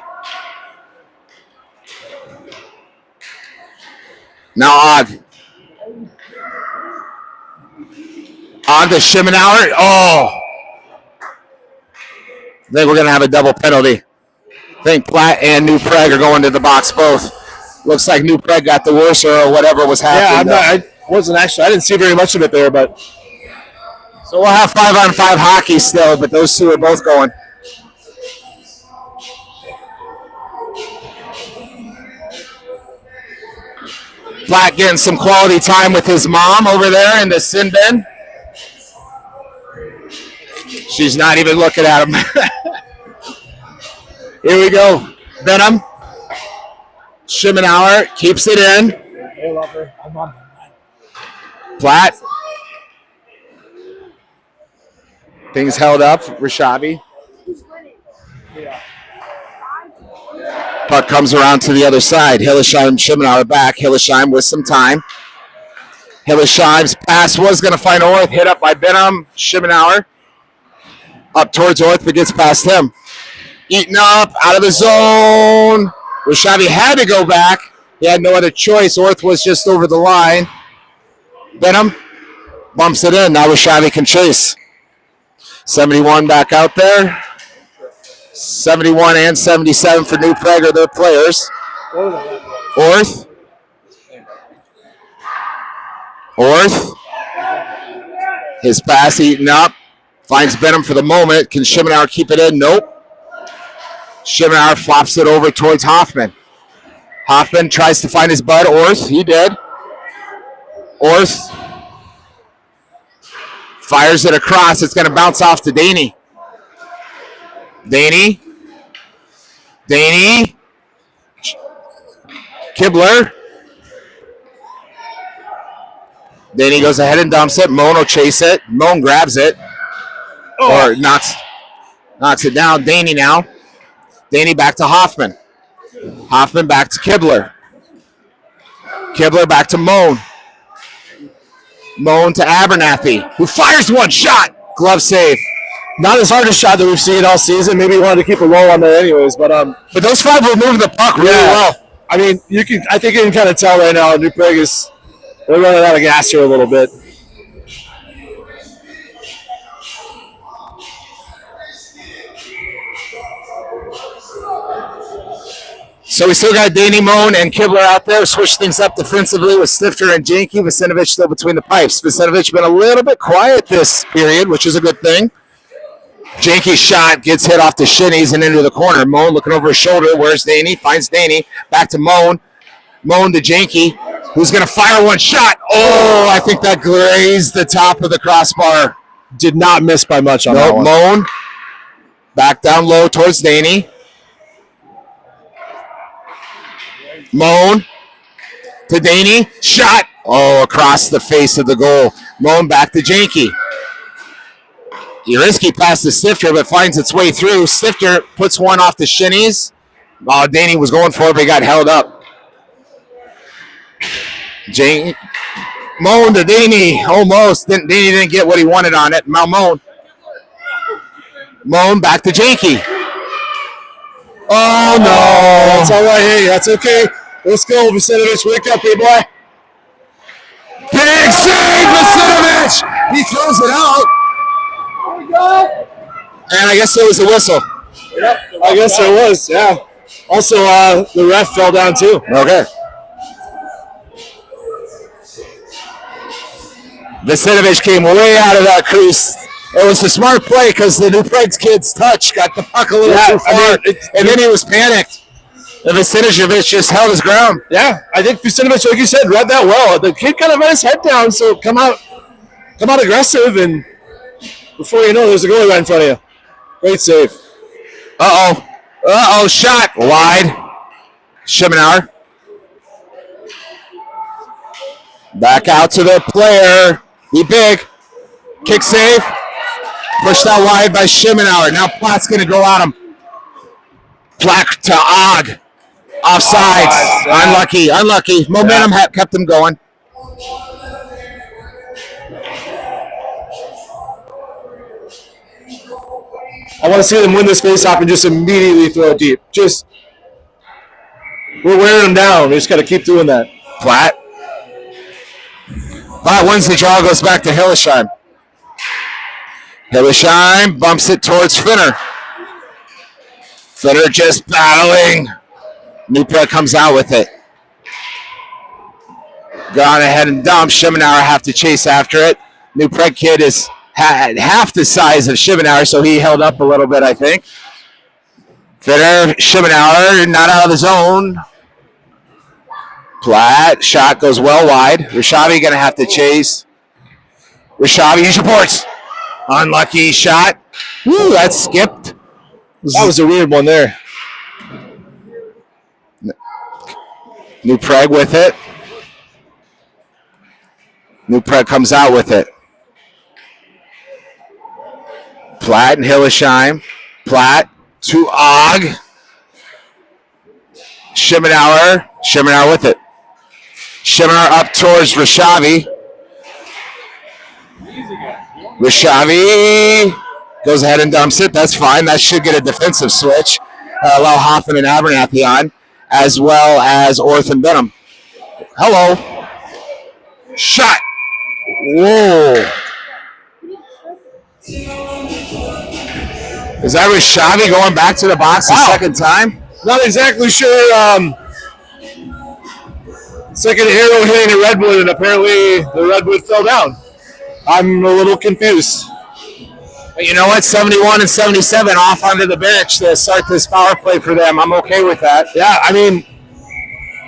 Now Og. Og to Shimnauer. Oh. I think we're going to have a double penalty. I think Platt and New Prague are going to the box both. Looks like New Prague got the worst or whatever was happening. Yeah, I didn't see very much of it there, but. So we'll have 5-on-5 hockey still, but those two are both going. Platt getting some quality time with his mom over there in the sin bin. She's not even looking at him. Here we go. Benham. Shimmenauer keeps it in. Hey, lover. I'm on. Platt. Things held up. Rishavi. Puck comes around to the other side. Hillesheim, Shimmenauer back. Hillesheim with some time. Hillesheim's pass was going to find Orth. Hit up by Benham. Shimmenauer. Up towards Orth, but gets past him. Eaten up, out of the zone. Rishavi had to go back. He had no other choice. Orth was just over the line. Benham bumps it in. Now Rishavi can chase. 71 back out there. 71 and 77 for New Prague are their players. Orth. His pass eaten up. Finds Benham for the moment. Can Shimmenauer keep it in? Nope. Shimmenauer flops it over towards Hoffman. Hoffman tries to find his bud. Orth, he did. Orth Fires it across. It's going to bounce off to Daney. Daney. Kibler. Daney goes ahead and dumps it. Moan will chase it. Moan grabs it. Or knocks it down. Daney now. Daney back to Hoffman. Hoffman back to Kibler. Kibler back to Moan. Moan to Abernathy, who fires one shot. Glove save. Not as hard a shot that we've seen all season. Maybe he wanted to keep a roll on there anyways, but those five were moving the puck really well. I mean, I think you can kind of tell right now New Prague they're running out of gas here a little bit. So we still got Daney, Moan, and Kibler out there. Switch things up defensively with Stifter and Janke. Vacinovich still between the pipes. Vacinovich been a little bit quiet this period, which is a good thing. Janke's shot gets hit off the shinies and into the corner. Moan looking over his shoulder. Where's Daney? Finds Daney. Back to Moan. Moan to Janke, who's going to fire one shot. Oh, I think that grazed the top of the crossbar. Did not miss by much on that one. Moan. Back down low towards Daney. Moan to Daney. Shot. Oh, across the face of the goal. Moan back to Janke. Risky pass to Stifter, but finds its way through. Stifter puts one off the shinies. Oh, Daney was going for it, but he got held up. Moan to Daney. Almost. Daney didn't get what he wanted on it. Now Moan. Moan back to Janke. Oh, no. That's all right. Hey, that's okay. Let's go, Vacinovich. Wake up, hey, boy. Big save, Vacinovich. He throws it out. And I guess there was a whistle. Yep, I guess there was, yeah. Also, the ref fell down, too. Okay. Vacinovich came way out of that crease. It was a smart play because the New Prague's kid's touch got the puck a little too far, and then he was panicked. And Vacinovich just held his ground. Yeah, I think Vacinovich, like you said, read that well. The kid kind of had his head down, so come out aggressive, and before you know, there's a goalie right in front of you. Great save. Shot wide. Schemenauer. Back out to the player. Be big. Kick save. Pushed out wide by Schemenauer. Now Platt's going to go at him. Platt to Og. Offsides. Unlucky. Momentum kept him going. I want to see them win this faceoff and just immediately throw it deep. We're wearing them down. We just got to keep doing that. Platt wins the draw, goes back to Hillesheim. Hillesheim bumps it towards Finner. Finner just battling. New Prague comes out with it. Gone ahead and dumped. Schemenauer have to chase after it. New Prague kid is half the size of Schemenauer, so he held up a little bit, I think. Finner, Schemenauer, not out of the zone. Platt, shot goes well wide. Rishavi going to have to chase. Rishavi, use your ports. Unlucky shot. Woo, that skipped. That was a weird one there. New Prague with it. New Prague comes out with it. Platt and Hillesheim. Platt to Og. Schemenauer with it. Schemenauer up towards Rishavi. Rishavi goes ahead and dumps it. That's fine. That should get a defensive switch. Allow Hoffman and Abernathy on, as well as Orth and Benham. Hello. Shot. Whoa. Is that Rishavi going back to the box the second time? Not exactly sure. Second arrow hitting a redwood, and apparently the redwood fell down. I'm a little confused. But you know what? 71 and 77 off onto the bench to start this power play for them. I'm okay with that. Yeah, I mean,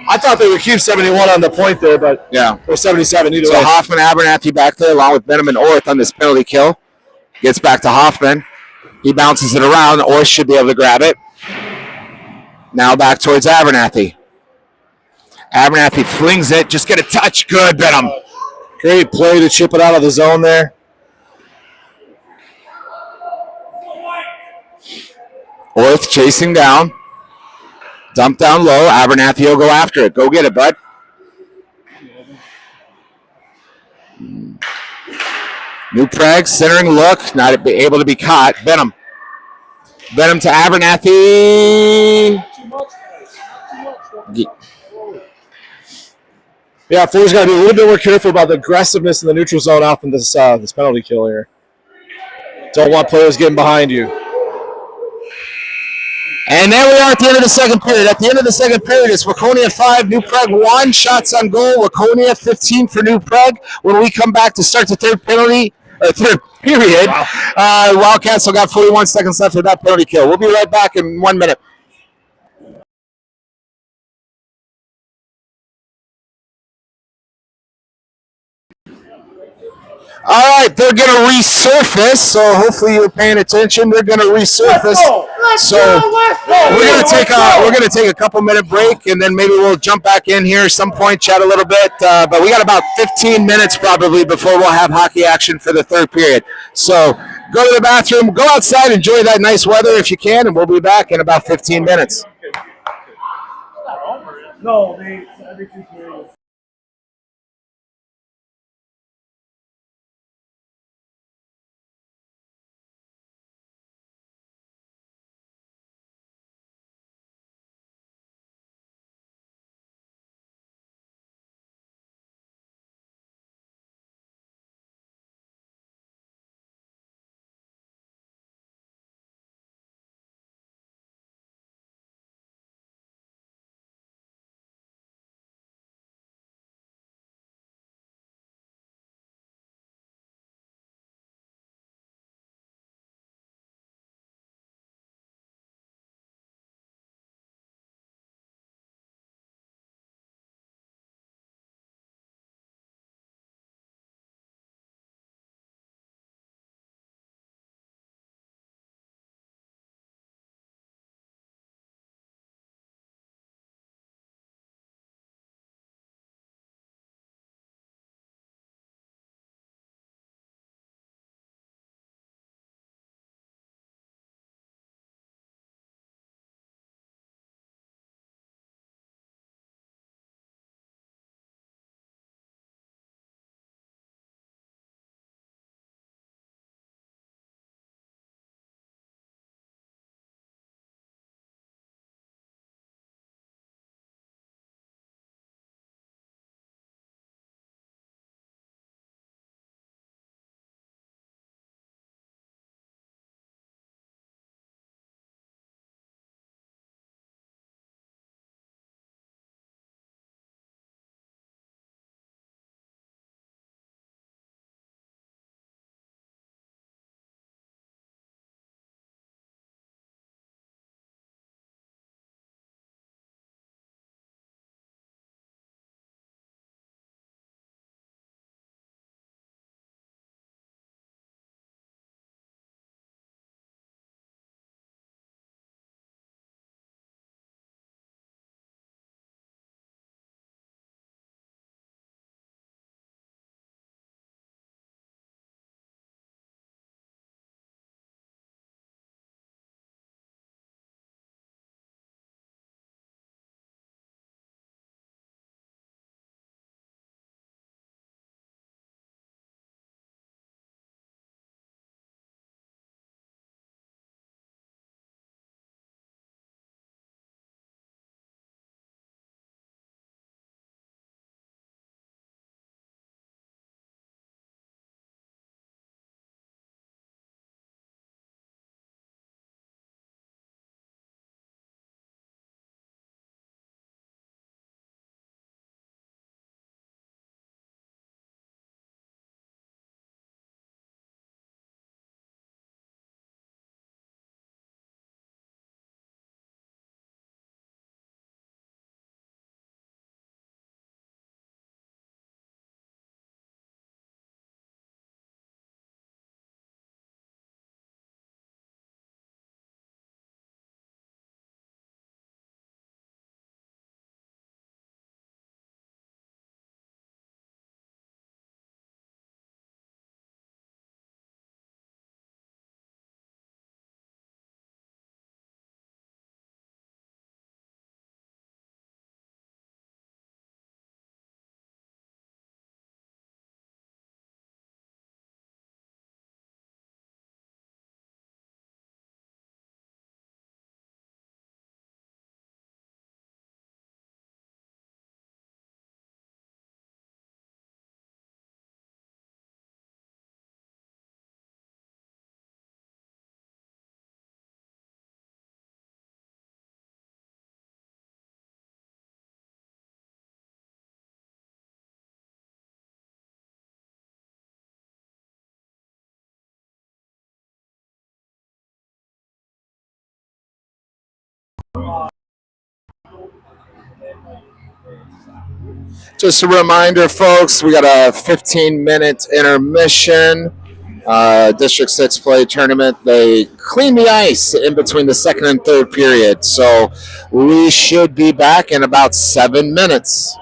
I thought they would keep 71 on the point there, but Yeah. or 77 either So way. Hoffman, Abernathy back there along with Benham and Orth on this penalty kill. Gets back to Hoffman. He bounces it around. Orth should be able to grab it. Now back towards Abernathy. Abernathy flings it. Just get a touch. Good, Benham. Great play to chip it out of the zone there. Orth chasing down. Dump down low. Abernathy will go after it. Go get it, bud. New Prague centering look. Not able to be caught. Benham. Benham to Abernathy. Yeah, Fuller's got to be a little bit more careful about the aggressiveness in the neutral zone off in this this penalty kill here. Don't want players getting behind you. And there we are at the end of the second period. At the end of the second period, it's Waconia 5, New Prague 1. Shots on goal. Waconia 15 for New Prague. When we come back to start the third period, Wildcats still got 41 seconds left of that penalty kill. We'll be right back in 1 minute. All right, they're going to resurface, so hopefully you're paying attention. They're going to resurface. So we're going to take a couple minute break, and then maybe we'll jump back in here at some point, chat a little bit. But we got about 15 minutes probably before we'll have hockey action for the third period. So go to the bathroom, go outside, enjoy that nice weather if you can, and we'll be back in about 15 minutes. No, every 2 periods. Just a reminder, folks, we got a 15-minute intermission. District 6 play tournament. They clean the ice in between the second and third period. So we should be back in about 7 minutes.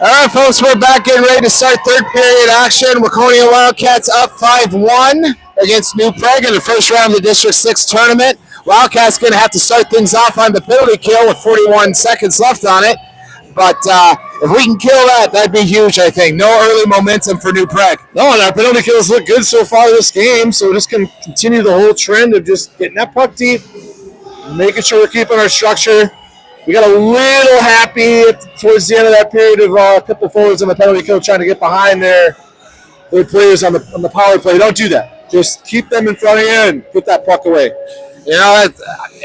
All right, folks, we're back getting ready to start third period action. Waconia Wildcats up 5-1 against New Prague in the first round of the District 6 tournament. Wildcats going to have to start things off on the penalty kill with 41 seconds left on it. But if we can kill that, that'd be huge, I think. No early momentum for New Prague. No, and our penalty kills look good so far this game, so we're just going to continue the whole trend of just getting that puck deep, making sure we're keeping our structure. We got a little happy towards the end of that period of a couple forwards on the penalty kill trying to get behind their players on the power play. Don't do that. Just keep them in front of you and put that puck away. You know,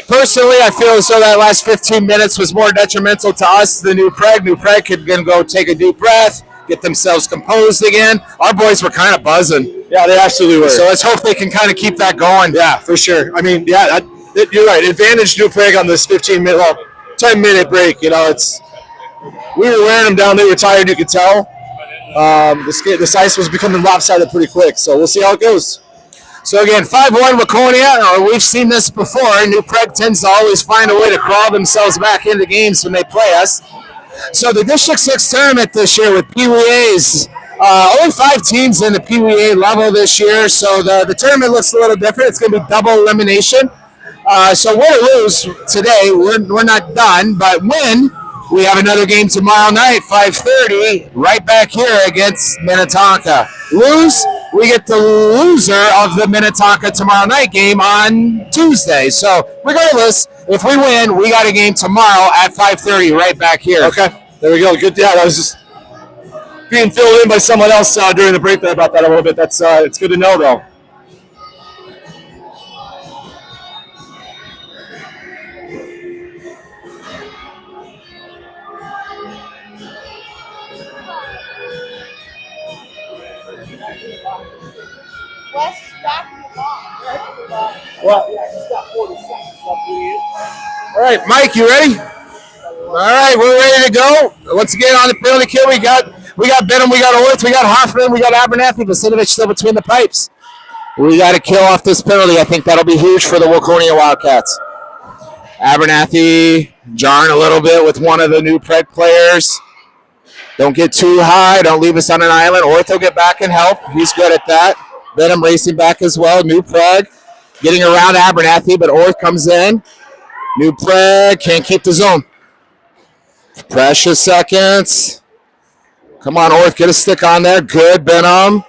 personally, I feel as though that last 15 minutes was more detrimental to us than New Prague. New Prague could go take a deep breath, get themselves composed again. Our boys were kind of buzzing. Yeah, they absolutely were. So let's hope they can kind of keep that going. Yeah, for sure. I mean, yeah, you're right. Advantage New Prague on this 10-minute break. You know, we were wearing them down. They were tired, you could tell. This ice was becoming lopsided pretty quick, so we'll see how it goes. So again, 5-1 Waconia. We've seen this before. New Prague tends to always find a way to crawl themselves back into games when they play us. So the District 6 tournament this year with Pee Wee A's, only 5 teams in the Pee Wee A level this year, so the tournament looks a little different. It's going to be double elimination. So win or lose today, we're not done, but win, we have another game tomorrow night, 5:30, right back here against Minnetonka. Lose, we get the loser of the Minnetonka tomorrow night game on Tuesday. So regardless, if we win, we got a game tomorrow at 5:30 right back here. Okay, there we go. Good. Yeah, I was just being filled in by someone else during the break there about that a little bit. That's it's good to know, though. Wes is back in the box. Well, yeah, he's got 40 seconds left. All right, Mike, you ready? All right, we're ready to go. Once again, on the penalty kill, we got Benham, we got Orth, we got Hoffman, we got Abernathy, Vasinovich still between the pipes. We got to kill off this penalty. I think that'll be huge for the Waconia Wildcats. Abernathy jarring a little bit with one of the New Prague players. Don't get too high. Don't leave us on an island. Orth will get back and help. He's good at that. Benham racing back as well. New Prague getting around Abernathy, but Orth comes in. New Prague can't keep the zone. Precious seconds. Come on, Orth, get a stick on there. Good, Benham.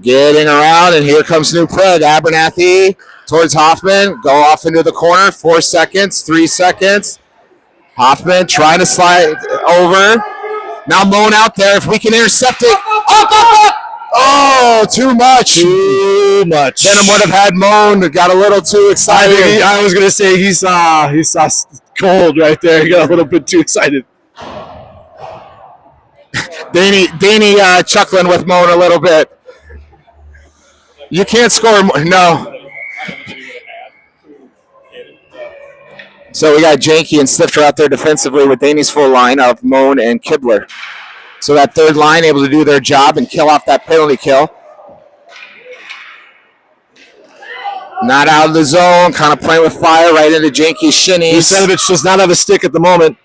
Getting around, and here comes New Prague. Abernathy towards Hoffman. Go off into the corner. 4 seconds, 3 seconds. Hoffman trying to slide over. Now Moan out there. If we can intercept it. Up! Oh, too much. Benham would have had Moan. Got a little too excited. I was going to say he's cold right there. He got a little bit too excited. Danny chuckling with Moan a little bit. You can't score. No. So we got Janke and Stifter out there defensively with Danny's full line of Moan and Kibler. So that third line able to do their job and kill off that penalty kill. Not out of the zone, kind of playing with fire right into Janke's shinnies. Vasinovich does not have a stick at the moment.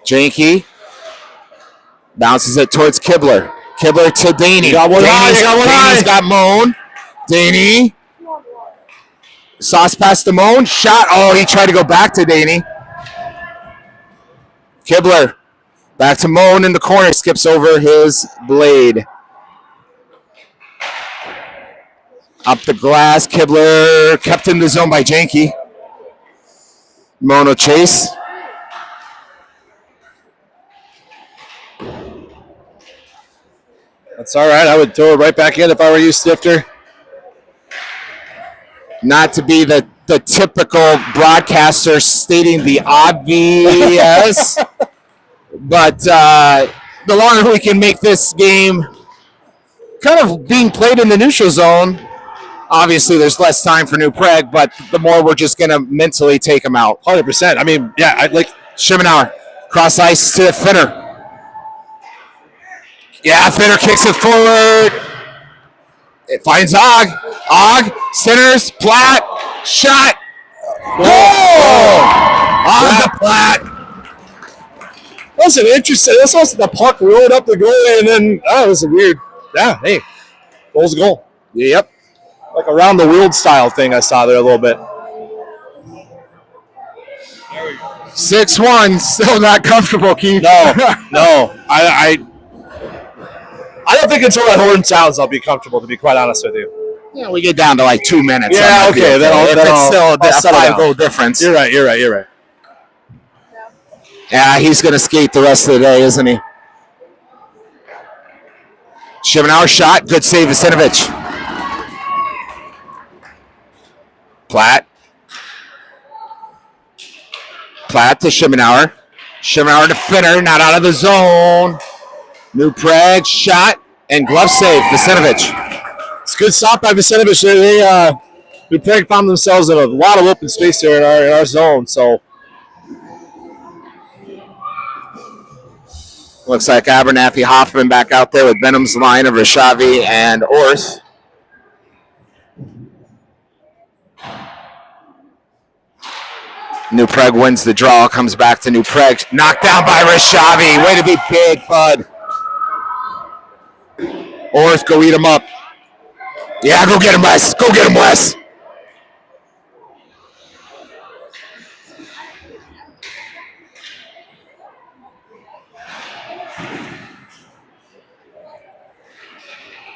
Janke bounces it towards Kibler. Kibler to Danny. Got one eye. Danny's got Moan. Danny. Sauce past the Moan. Shot. Oh, he tried to go back to Danny. Kibler. Back to Moan in the corner. Skips over his blade. Up the glass. Kibler kept in the zone by Janke. Moan will chase. That's all right. I would throw it right back in if I were you, Stifter. Not to be the typical broadcaster stating the obvious, but the longer we can make this game kind of being played in the neutral zone, obviously there's less time for New Prague, but the more we're just going to mentally take them out. 100%. I mean, yeah, I'd like Schimenauer, cross ice to Finner. Yeah, Finner kicks it forward. It finds Og. Og, centers, Platt, shot. Oh! On the Platt. That's an interesting. This was the puck rolled up the goalie, and then it was a weird. Yeah, hey, goal's a goal. Yep. Like around the world style thing I saw there a little bit. 6-1, still not comfortable, Keith. No. I don't think until that horn sounds I'll be comfortable, to be quite honest with you. Yeah, we get down to like 2 minutes. Yeah, okay. Then it's still a settle down. 5-goal difference. You're right. Yeah, he's going to skate the rest of the day, isn't he? Shimanauer shot. Good save, Visinovich. Platt to Shimanauer. Shimanauer to Finner. Not out of the zone. New Prague shot and glove save, Visinovich. It's a good stop by Visinovich. New Prague found themselves in a lot of open space here in our zone, so. Looks like Abernathy Hoffman back out there with Benham's line of Rashavi and Orth. New Prague wins the draw, comes back to New Prague. Knocked down by Rashavi. Way to be big, bud. Orth, go eat him up. Yeah, go get him, Wes. Go get him, Wes.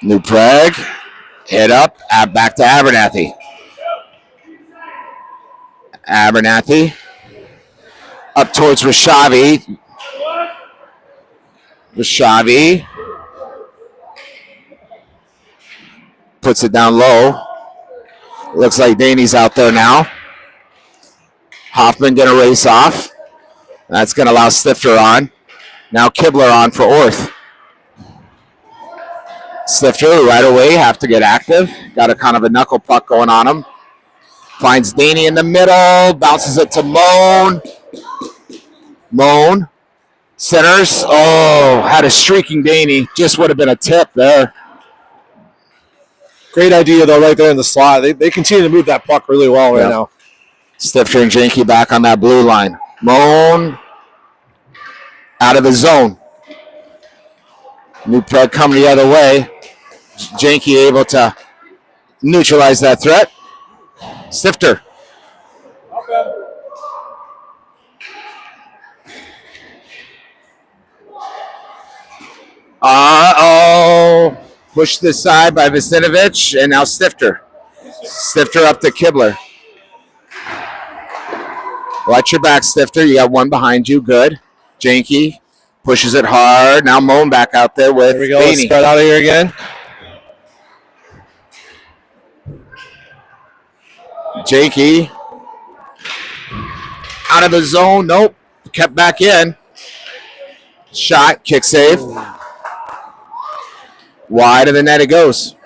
New Prague, hit up, back to Abernathy. Abernathy, up towards Rashavi. Rashavi puts it down low. Looks like Daney's out there now. Hoffman going to race off. That's going to allow Stifter on. Now Kibler on for Orth. Stifter right away, have to get active. Got a kind of a knuckle puck going on him. Finds Daney in the middle, bounces it to Moan. Moan centers. Oh, had a streaking Daney. Just would have been a tip there. Great idea, though, right there in the slot. They continue to move that puck really well right now. Stifter and Janke back on that blue line. Moan out of the zone. New Prague coming the other way. Janke able to neutralize that threat. Stifter. Uh-oh. Pushed this side by Visinovich, and now Stifter. Stifter up to Kibler. Watch your back, Stifter. You got one behind you. Good. Janke pushes it hard. Now Moan back out there with There we go. Let's start out of here again. Janke out of the zone. Nope. Kept back in. Shot. Kick save. Wide of the net it goes.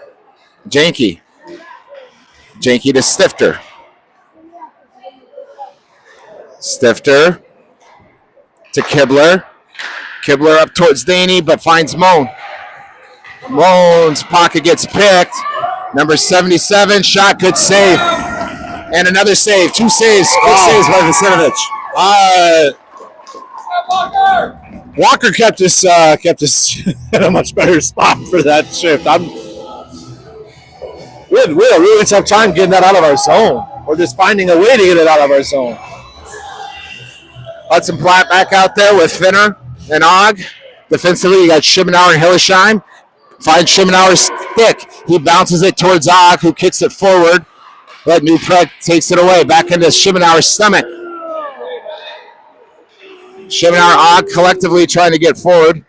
Janke. Janke to Stifter. Stifter to Kibler. Kibler up towards Daney, but finds Moan. Moan's pocket gets picked. Number 77, shot, good save. And another save, 2 saves. Good saves by Visinovich. Walker kept us in a much better spot for that shift. We had a really tough time getting that out of our zone, or just finding a way to get it out of our zone. Hudson Platt back out there with Finner and Og. Defensively, you got Shimanauer and Hillesheim. Finds Shimanauer's stick. He bounces it towards Og, who kicks it forward. But New Prague takes it away. Back into Shimanauer's stomach. Shimanauer, Og collectively trying to get forward.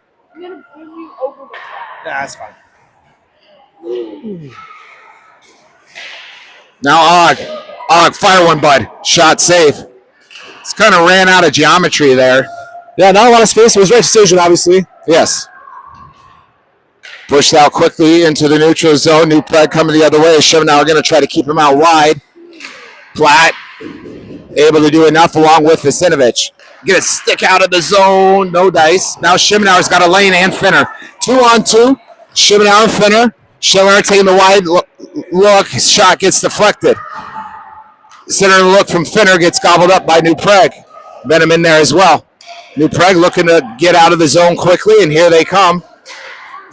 That's fine. Now Og. Og, fire one, bud. Shot safe. It's kind of ran out of geometry there. Yeah, not a lot of space. It was the right decision, obviously. Yes. Pushed out quickly into the neutral zone. New Prague coming the other way. Shimanauer going to try to keep him out wide. Platt able to do enough along with Visinovich. Get a stick out of the zone. No dice. Now Shimanauer's got a lane and Finner. 2-on-2. Shimanauer, Finner. Shimanauer taking the wide look. His shot gets deflected. Center look from Finner gets gobbled up by New Prague. Venom in there as well. New Prague looking to get out of the zone quickly, and here they come.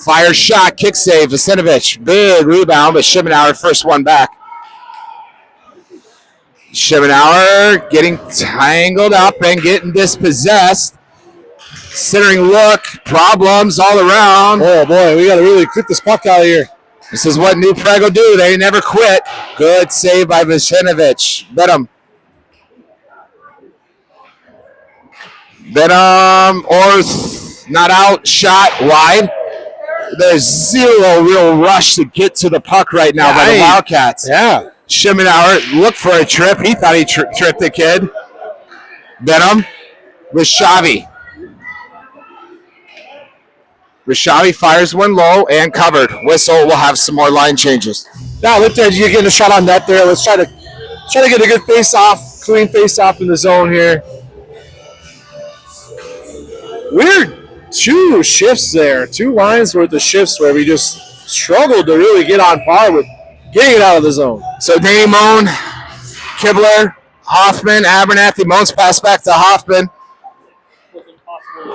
Fire shot, kick save, Vasenovich. Big rebound, but Shimenauer first one back. Shimenauer getting tangled up and getting dispossessed. Centering look, problems all around. Oh boy, we got to really get this puck out of here. This is what New Prague will do. They never quit. Good save by Vasenovich. Venom. Orth not out, shot wide. There's zero real rush to get to the puck right now by the Wildcats. Yeah. Shimenauer looked for a trip. He thought he tripped the kid. Venom with Shavi. Rishavi fires one low and covered. Whistle will have some more line changes. Now, look there, you're getting a shot on net there. Let's try to get a good face-off, clean face-off in the zone here. Weird 2 shifts there, 2 lines worth of shifts where we just struggled to really get on par with getting it out of the zone. So Danny Moan, Kibler, Hoffman, Abernathy. Moan's pass back to Hoffman.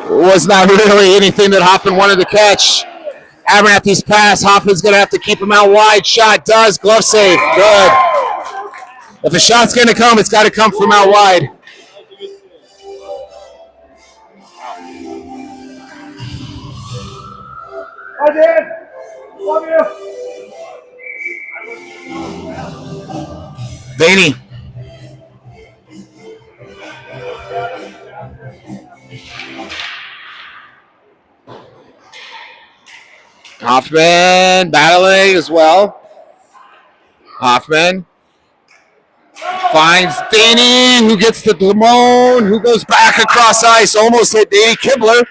Was not really anything that Hoffman wanted to catch. Abernathy's pass. Hoffman's going to have to keep him out wide. Shot does. Glove save. Good. If a shot's going to come, it's got to come from out wide. Hi, Dan. Love you. Vaney. Hoffman battling as well. Hoffman finds Danny, who gets to Lamone, who goes back across ice, almost hit Danny Kibler.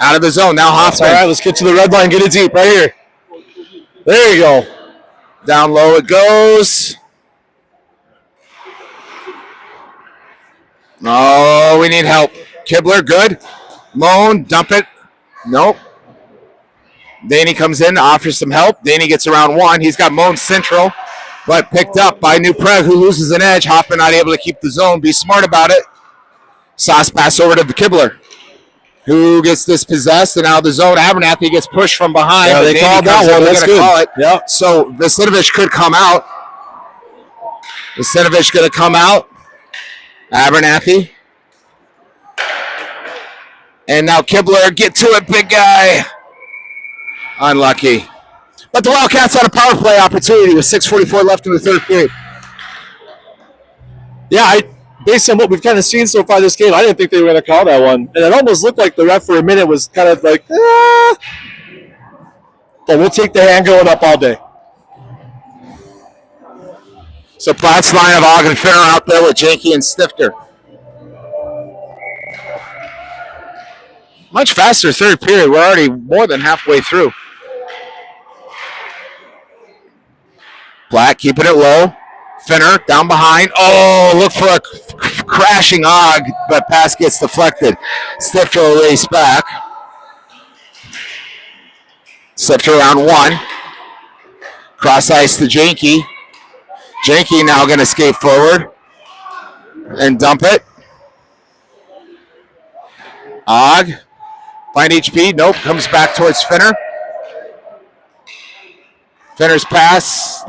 Out of the zone. Now Hoffman. All right, let's get to the red line. Get it deep right here. There you go. Down low it goes. Oh, we need help. Kibler, good. Moan, dump it. Nope. Danny comes in, offers some help. Danny gets around one. He's got Moan central, but picked up by New Prague, who loses an edge. Hoffman not able to keep the zone. Be smart about it. Sauce pass over to Kibler, who gets dispossessed and out of the zone. Abernathy gets pushed from behind. Yeah, they called that one. That's good. Call it. Yep. So Vasenovich could come out. Vasenovich going to come out. Abernathy. And now Kibler, get to it, big guy. Unlucky. But the Wildcats had a power play opportunity with 6:44 left in the third period. Yeah, based on what we've kind of seen so far this game, I didn't think they were going to call that one. And it almost looked like the ref for a minute was kind of like, ah. But we'll take the hand going up all day. So Platt's line of Og and Finner out there with Janke and Stifter. Much faster third period. We're already more than halfway through. Platt keeping it low. Finner down behind. Oh, look for a crashing Og, but pass gets deflected. Stifter will race back. Stifter around one. Cross ice to Janke. Janke now going to skate forward and dump it. Og. Find HP. Nope. Comes back towards Finner. Finner's pass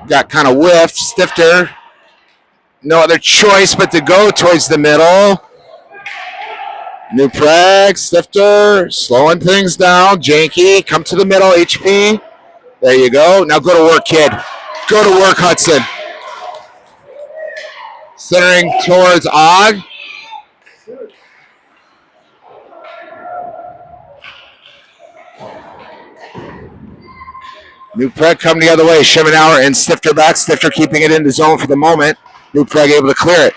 got kind of whiffed. Stifter. No other choice but to go towards the middle. New Prague. Stifter. Slowing things down. Janke. Come to the middle. HP. There you go. Now go to work, kid. Go to work, Hudson. Centering towards Og. New Prague coming the other way. Shimenauer and Stifter back. Stifter keeping it in the zone for the moment. New Prague able to clear it.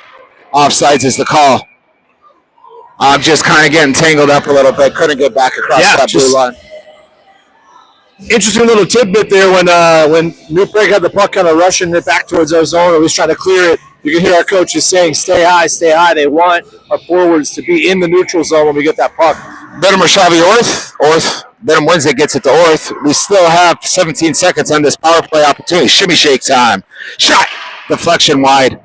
Offsides is the call. I'm just kind of getting tangled up a little bit. Couldn't get back across that blue line. Interesting little tidbit there when New Prague had the puck kind of rushing it back towards our zone. Or was trying to clear it. You can hear our coaches saying, stay high, stay high. They want our forwards to be in the neutral zone when we get that puck. Benham Rashavi Orth. Benham wins it, gets it to Orth. We still have 17 seconds on this power play opportunity. Shimmy shake time. Shot. Deflection wide.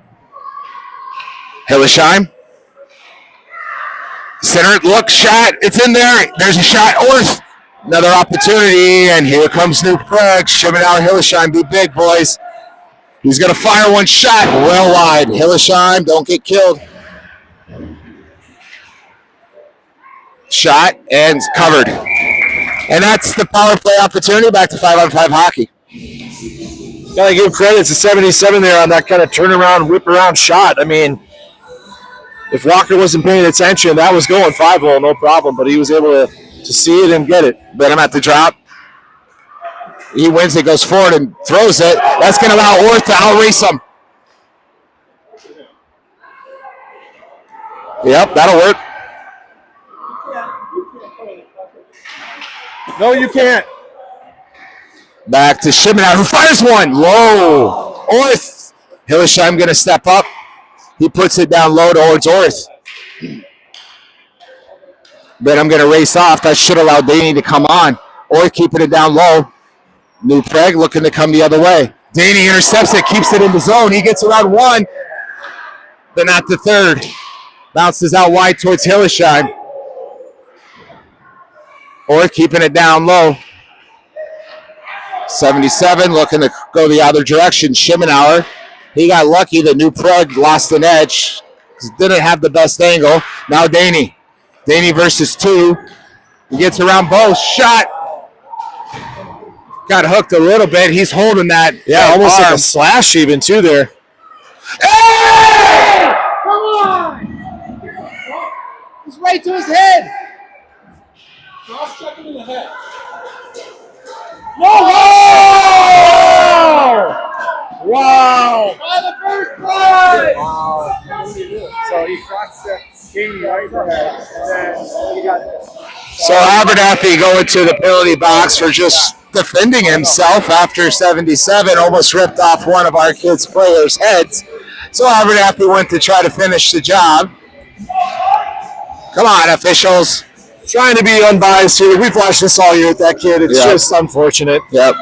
Hillesheim. Center, look, shot. It's in there. There's a shot. Orth. Another opportunity, and here comes New Prague. Shimenauer, Hillesheim, be big, boys. He's going to fire one shot well wide. Hillesheim, don't get killed. Shot, and it's covered. And that's the power play opportunity. Back to 5-on-5 hockey. Gotta give credit to 77 there on that kind of turnaround, whip around shot. I mean, if Walker wasn't paying attention, that was going 5-0, no problem. But he was able to see it and get it. Bet him at the drop. He wins it, goes forward and throws it. That's going to allow Orth to outrace him. Yep, that'll work. No, you can't. Back to Shimenauer, who fires one. Low. Orth. Hillesheim going to step up. He puts it down low towards Orth. But I'm going to race off. That should allow Daney to come on. Orth keeping it down low. New Prague looking to come the other way. Daney intercepts it, keeps it in the zone. He gets around one, but not the third. Bounces out wide towards Hillesheim. Orth keeping it down low. 77 looking to go the other direction. Shimenauer. He got lucky that New Prague lost an edge. Didn't have the best angle. Now Daney. Daney versus 2. He gets around both. Shot. Got hooked a little bit. He's holding that. Yeah, almost like a slash even too there. Hey! Come on! It's right to his head. Cross check him in the head. Whoa! Wow! By the first line! Wow. So he crossed the game right in the head, and then he got this. So Abernathy going to the penalty box for just defending himself after 77 almost ripped off one of our kids' players' heads. So Abernathy went to try to finish the job. Come on, officials. Trying to be unbiased here. We've watched this all year with that kid. It's just unfortunate. Yep.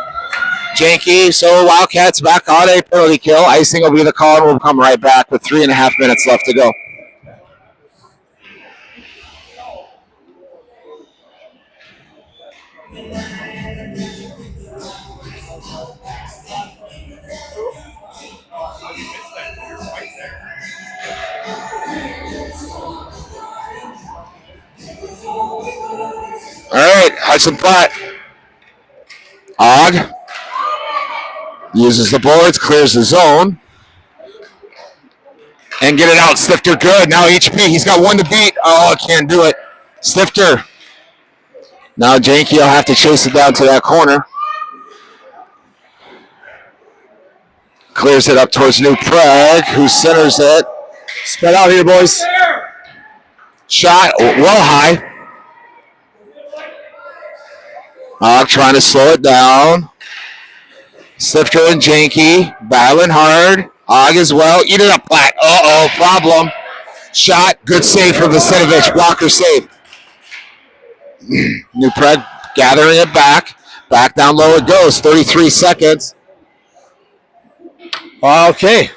Janky, so Wildcats back on a penalty kill. Icing will be the call, and we'll come right back with 3.5 minutes left to go. All right, Hudson Platt. Og uses the boards, clears the zone, and get it out. Stifter good. Now HP. He's got one to beat. Oh, can't do it. Stifter. Now Janky will have to chase it down to that corner. Clears it up towards New Prague, who centers it. Spread out here, boys. Shot well high. Og trying to slow it down. Stifter and Janky battling hard. Og as well. Eat it up, Platt. Uh-oh, problem. Shot. Good save from Vacinovich. Blocker save. New Prague gathering it back. Back down low it goes. 33 seconds. Okay.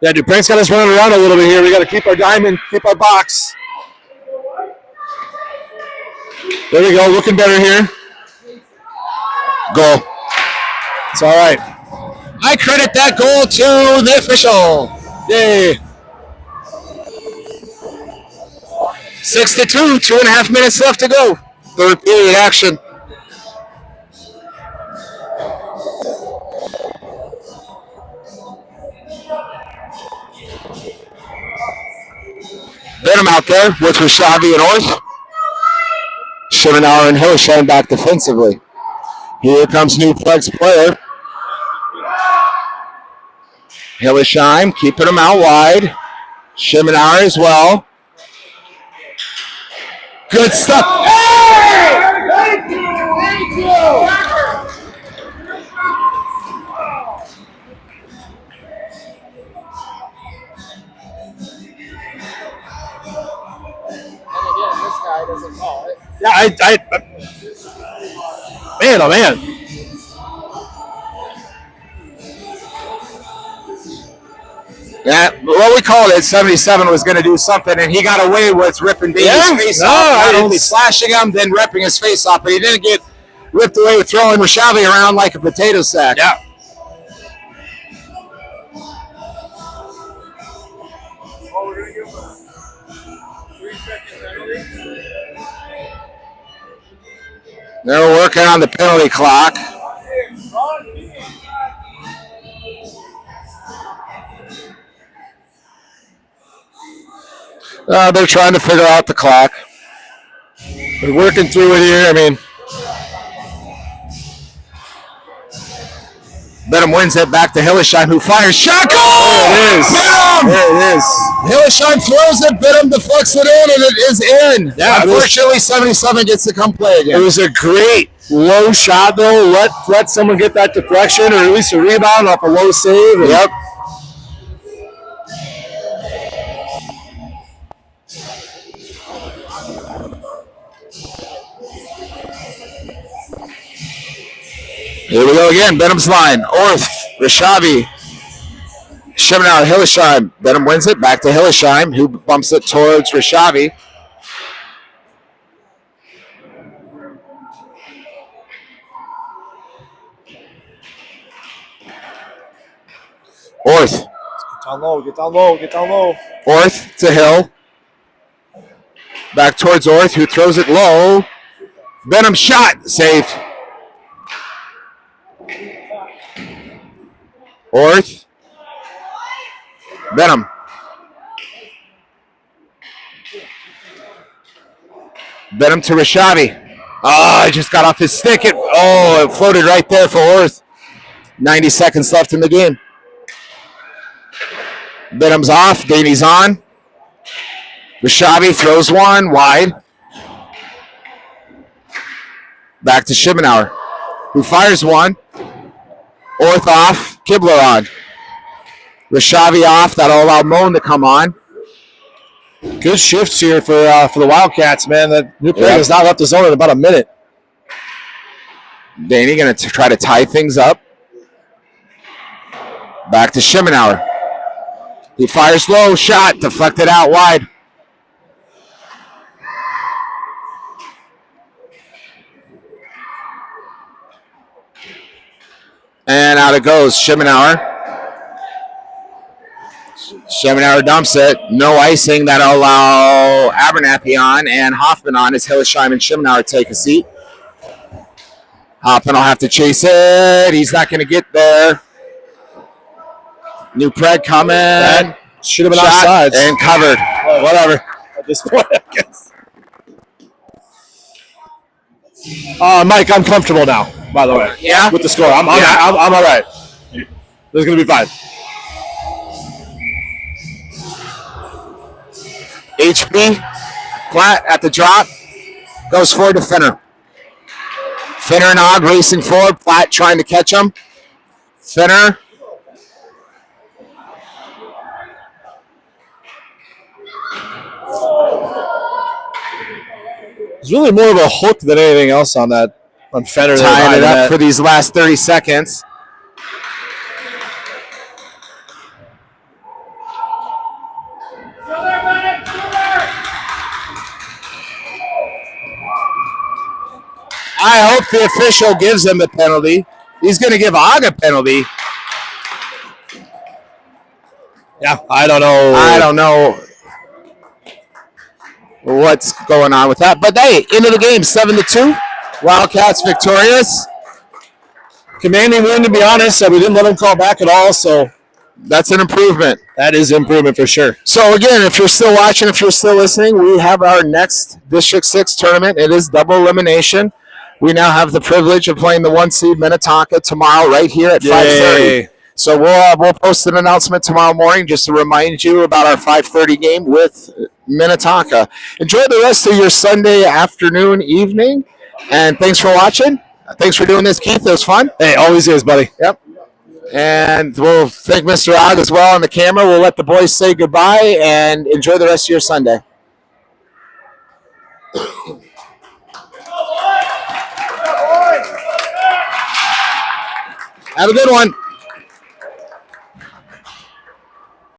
Yeah, Duprank's got us running around a little bit here. We got to keep our diamond, keep our box. There we go. Looking better here. Goal. It's all right. I credit that goal to the official. Yay. 6-2, 2.5 minutes left to go. Third period action. Benham out there with Rashavi and Orth. Shimenauer and Hillesheim back defensively. Here comes New Prague's player. Hillesheim keeping him out wide. Shimenauer as well. Good stuff. Hey! Thank you! Thank you! Yeah, man, oh man. Yeah, what we called it, 77 was going to do something, and he got away with ripping Davey's face off. Not only slashing him, then ripping his face off, but he didn't get ripped away with throwing Rashavi around like a potato sack. Yeah. They're working on the penalty clock. They're trying to figure out the clock. They're working through it here. I mean, Benham wins it back to Hillesheim, who fires. Shot goal! There it is. Benham! There it is. Hillesheim throws it. Benham deflects it in, and it is in. Yeah, unfortunately, 77 gets to come play again. It was a great low shot, though. Let someone get that deflection, or at least a rebound off a low save. Yep. Here we go again. Benham's line. Orth, Rashavi, Shimenauer, Hillesheim. Benham wins it. Back to Hillesheim, who bumps it towards Rashavi. Orth. Get down low, get down low, get down low. Orth to Hill. Back towards Orth, who throws it low. Benham shot. Saved. Orth. Benham. Benham to Rashavi. Oh, he just got off his stick. It floated right there for Orth. 90 seconds left in the game. Benham's off. Daney's on. Rashavi throws one wide. Back to Shimenauer, who fires one. Orth off. Kibler on. Rashavi off. That'll allow Moan to come on. Good shifts here for the Wildcats, man. That New Prague has not left the zone in about a minute. Daney going to try to tie things up. Back to Shimenauer. He fires low. Shot. Deflected out wide. And out it goes. Shimenauer. Shimenauer dumps it. No icing. That'll allow Abernathy on and Hoffman on as Hillesheim and Shimenauer take a seat. Hoffman will have to chase it. He's not going to get there. New Prague coming. That should have been offsides. And covered. Whatever. At this point, I guess. Mike, I'm comfortable now, by the way. Yeah? With the score. I'm all right. This is going to be fine. HB, Platt at the drop, goes forward to Finner. Finner and Og racing forward, Platt trying to catch him. Finner. It's really more of a hook than anything else on Fenner. Tying it up for these last 30 seconds. I hope the official gives him the penalty. He's going to give Og a penalty. Yeah, I don't know what's going on with that. But hey, into the game, 7-2. Wildcats victorious. Commanding win, to be honest. We didn't let them call back at all, so that's an improvement. That is improvement for sure. So again, if you're still watching, if you're still listening, we have our next District 6 tournament. It is double elimination. We now have the privilege of playing the 1 seed Minnetonka tomorrow right here at 5:30. So we'll post an announcement tomorrow morning just to remind you about our 5:30 game with Minnetonka. Enjoy the rest of your Sunday afternoon, evening, and thanks for watching. Thanks for doing this, Keith. It was fun. Hey, always is, buddy. Yep. And we'll thank Mr. Og as well on the camera. We'll let the boys say goodbye and enjoy the rest of your Sunday. Have a good one.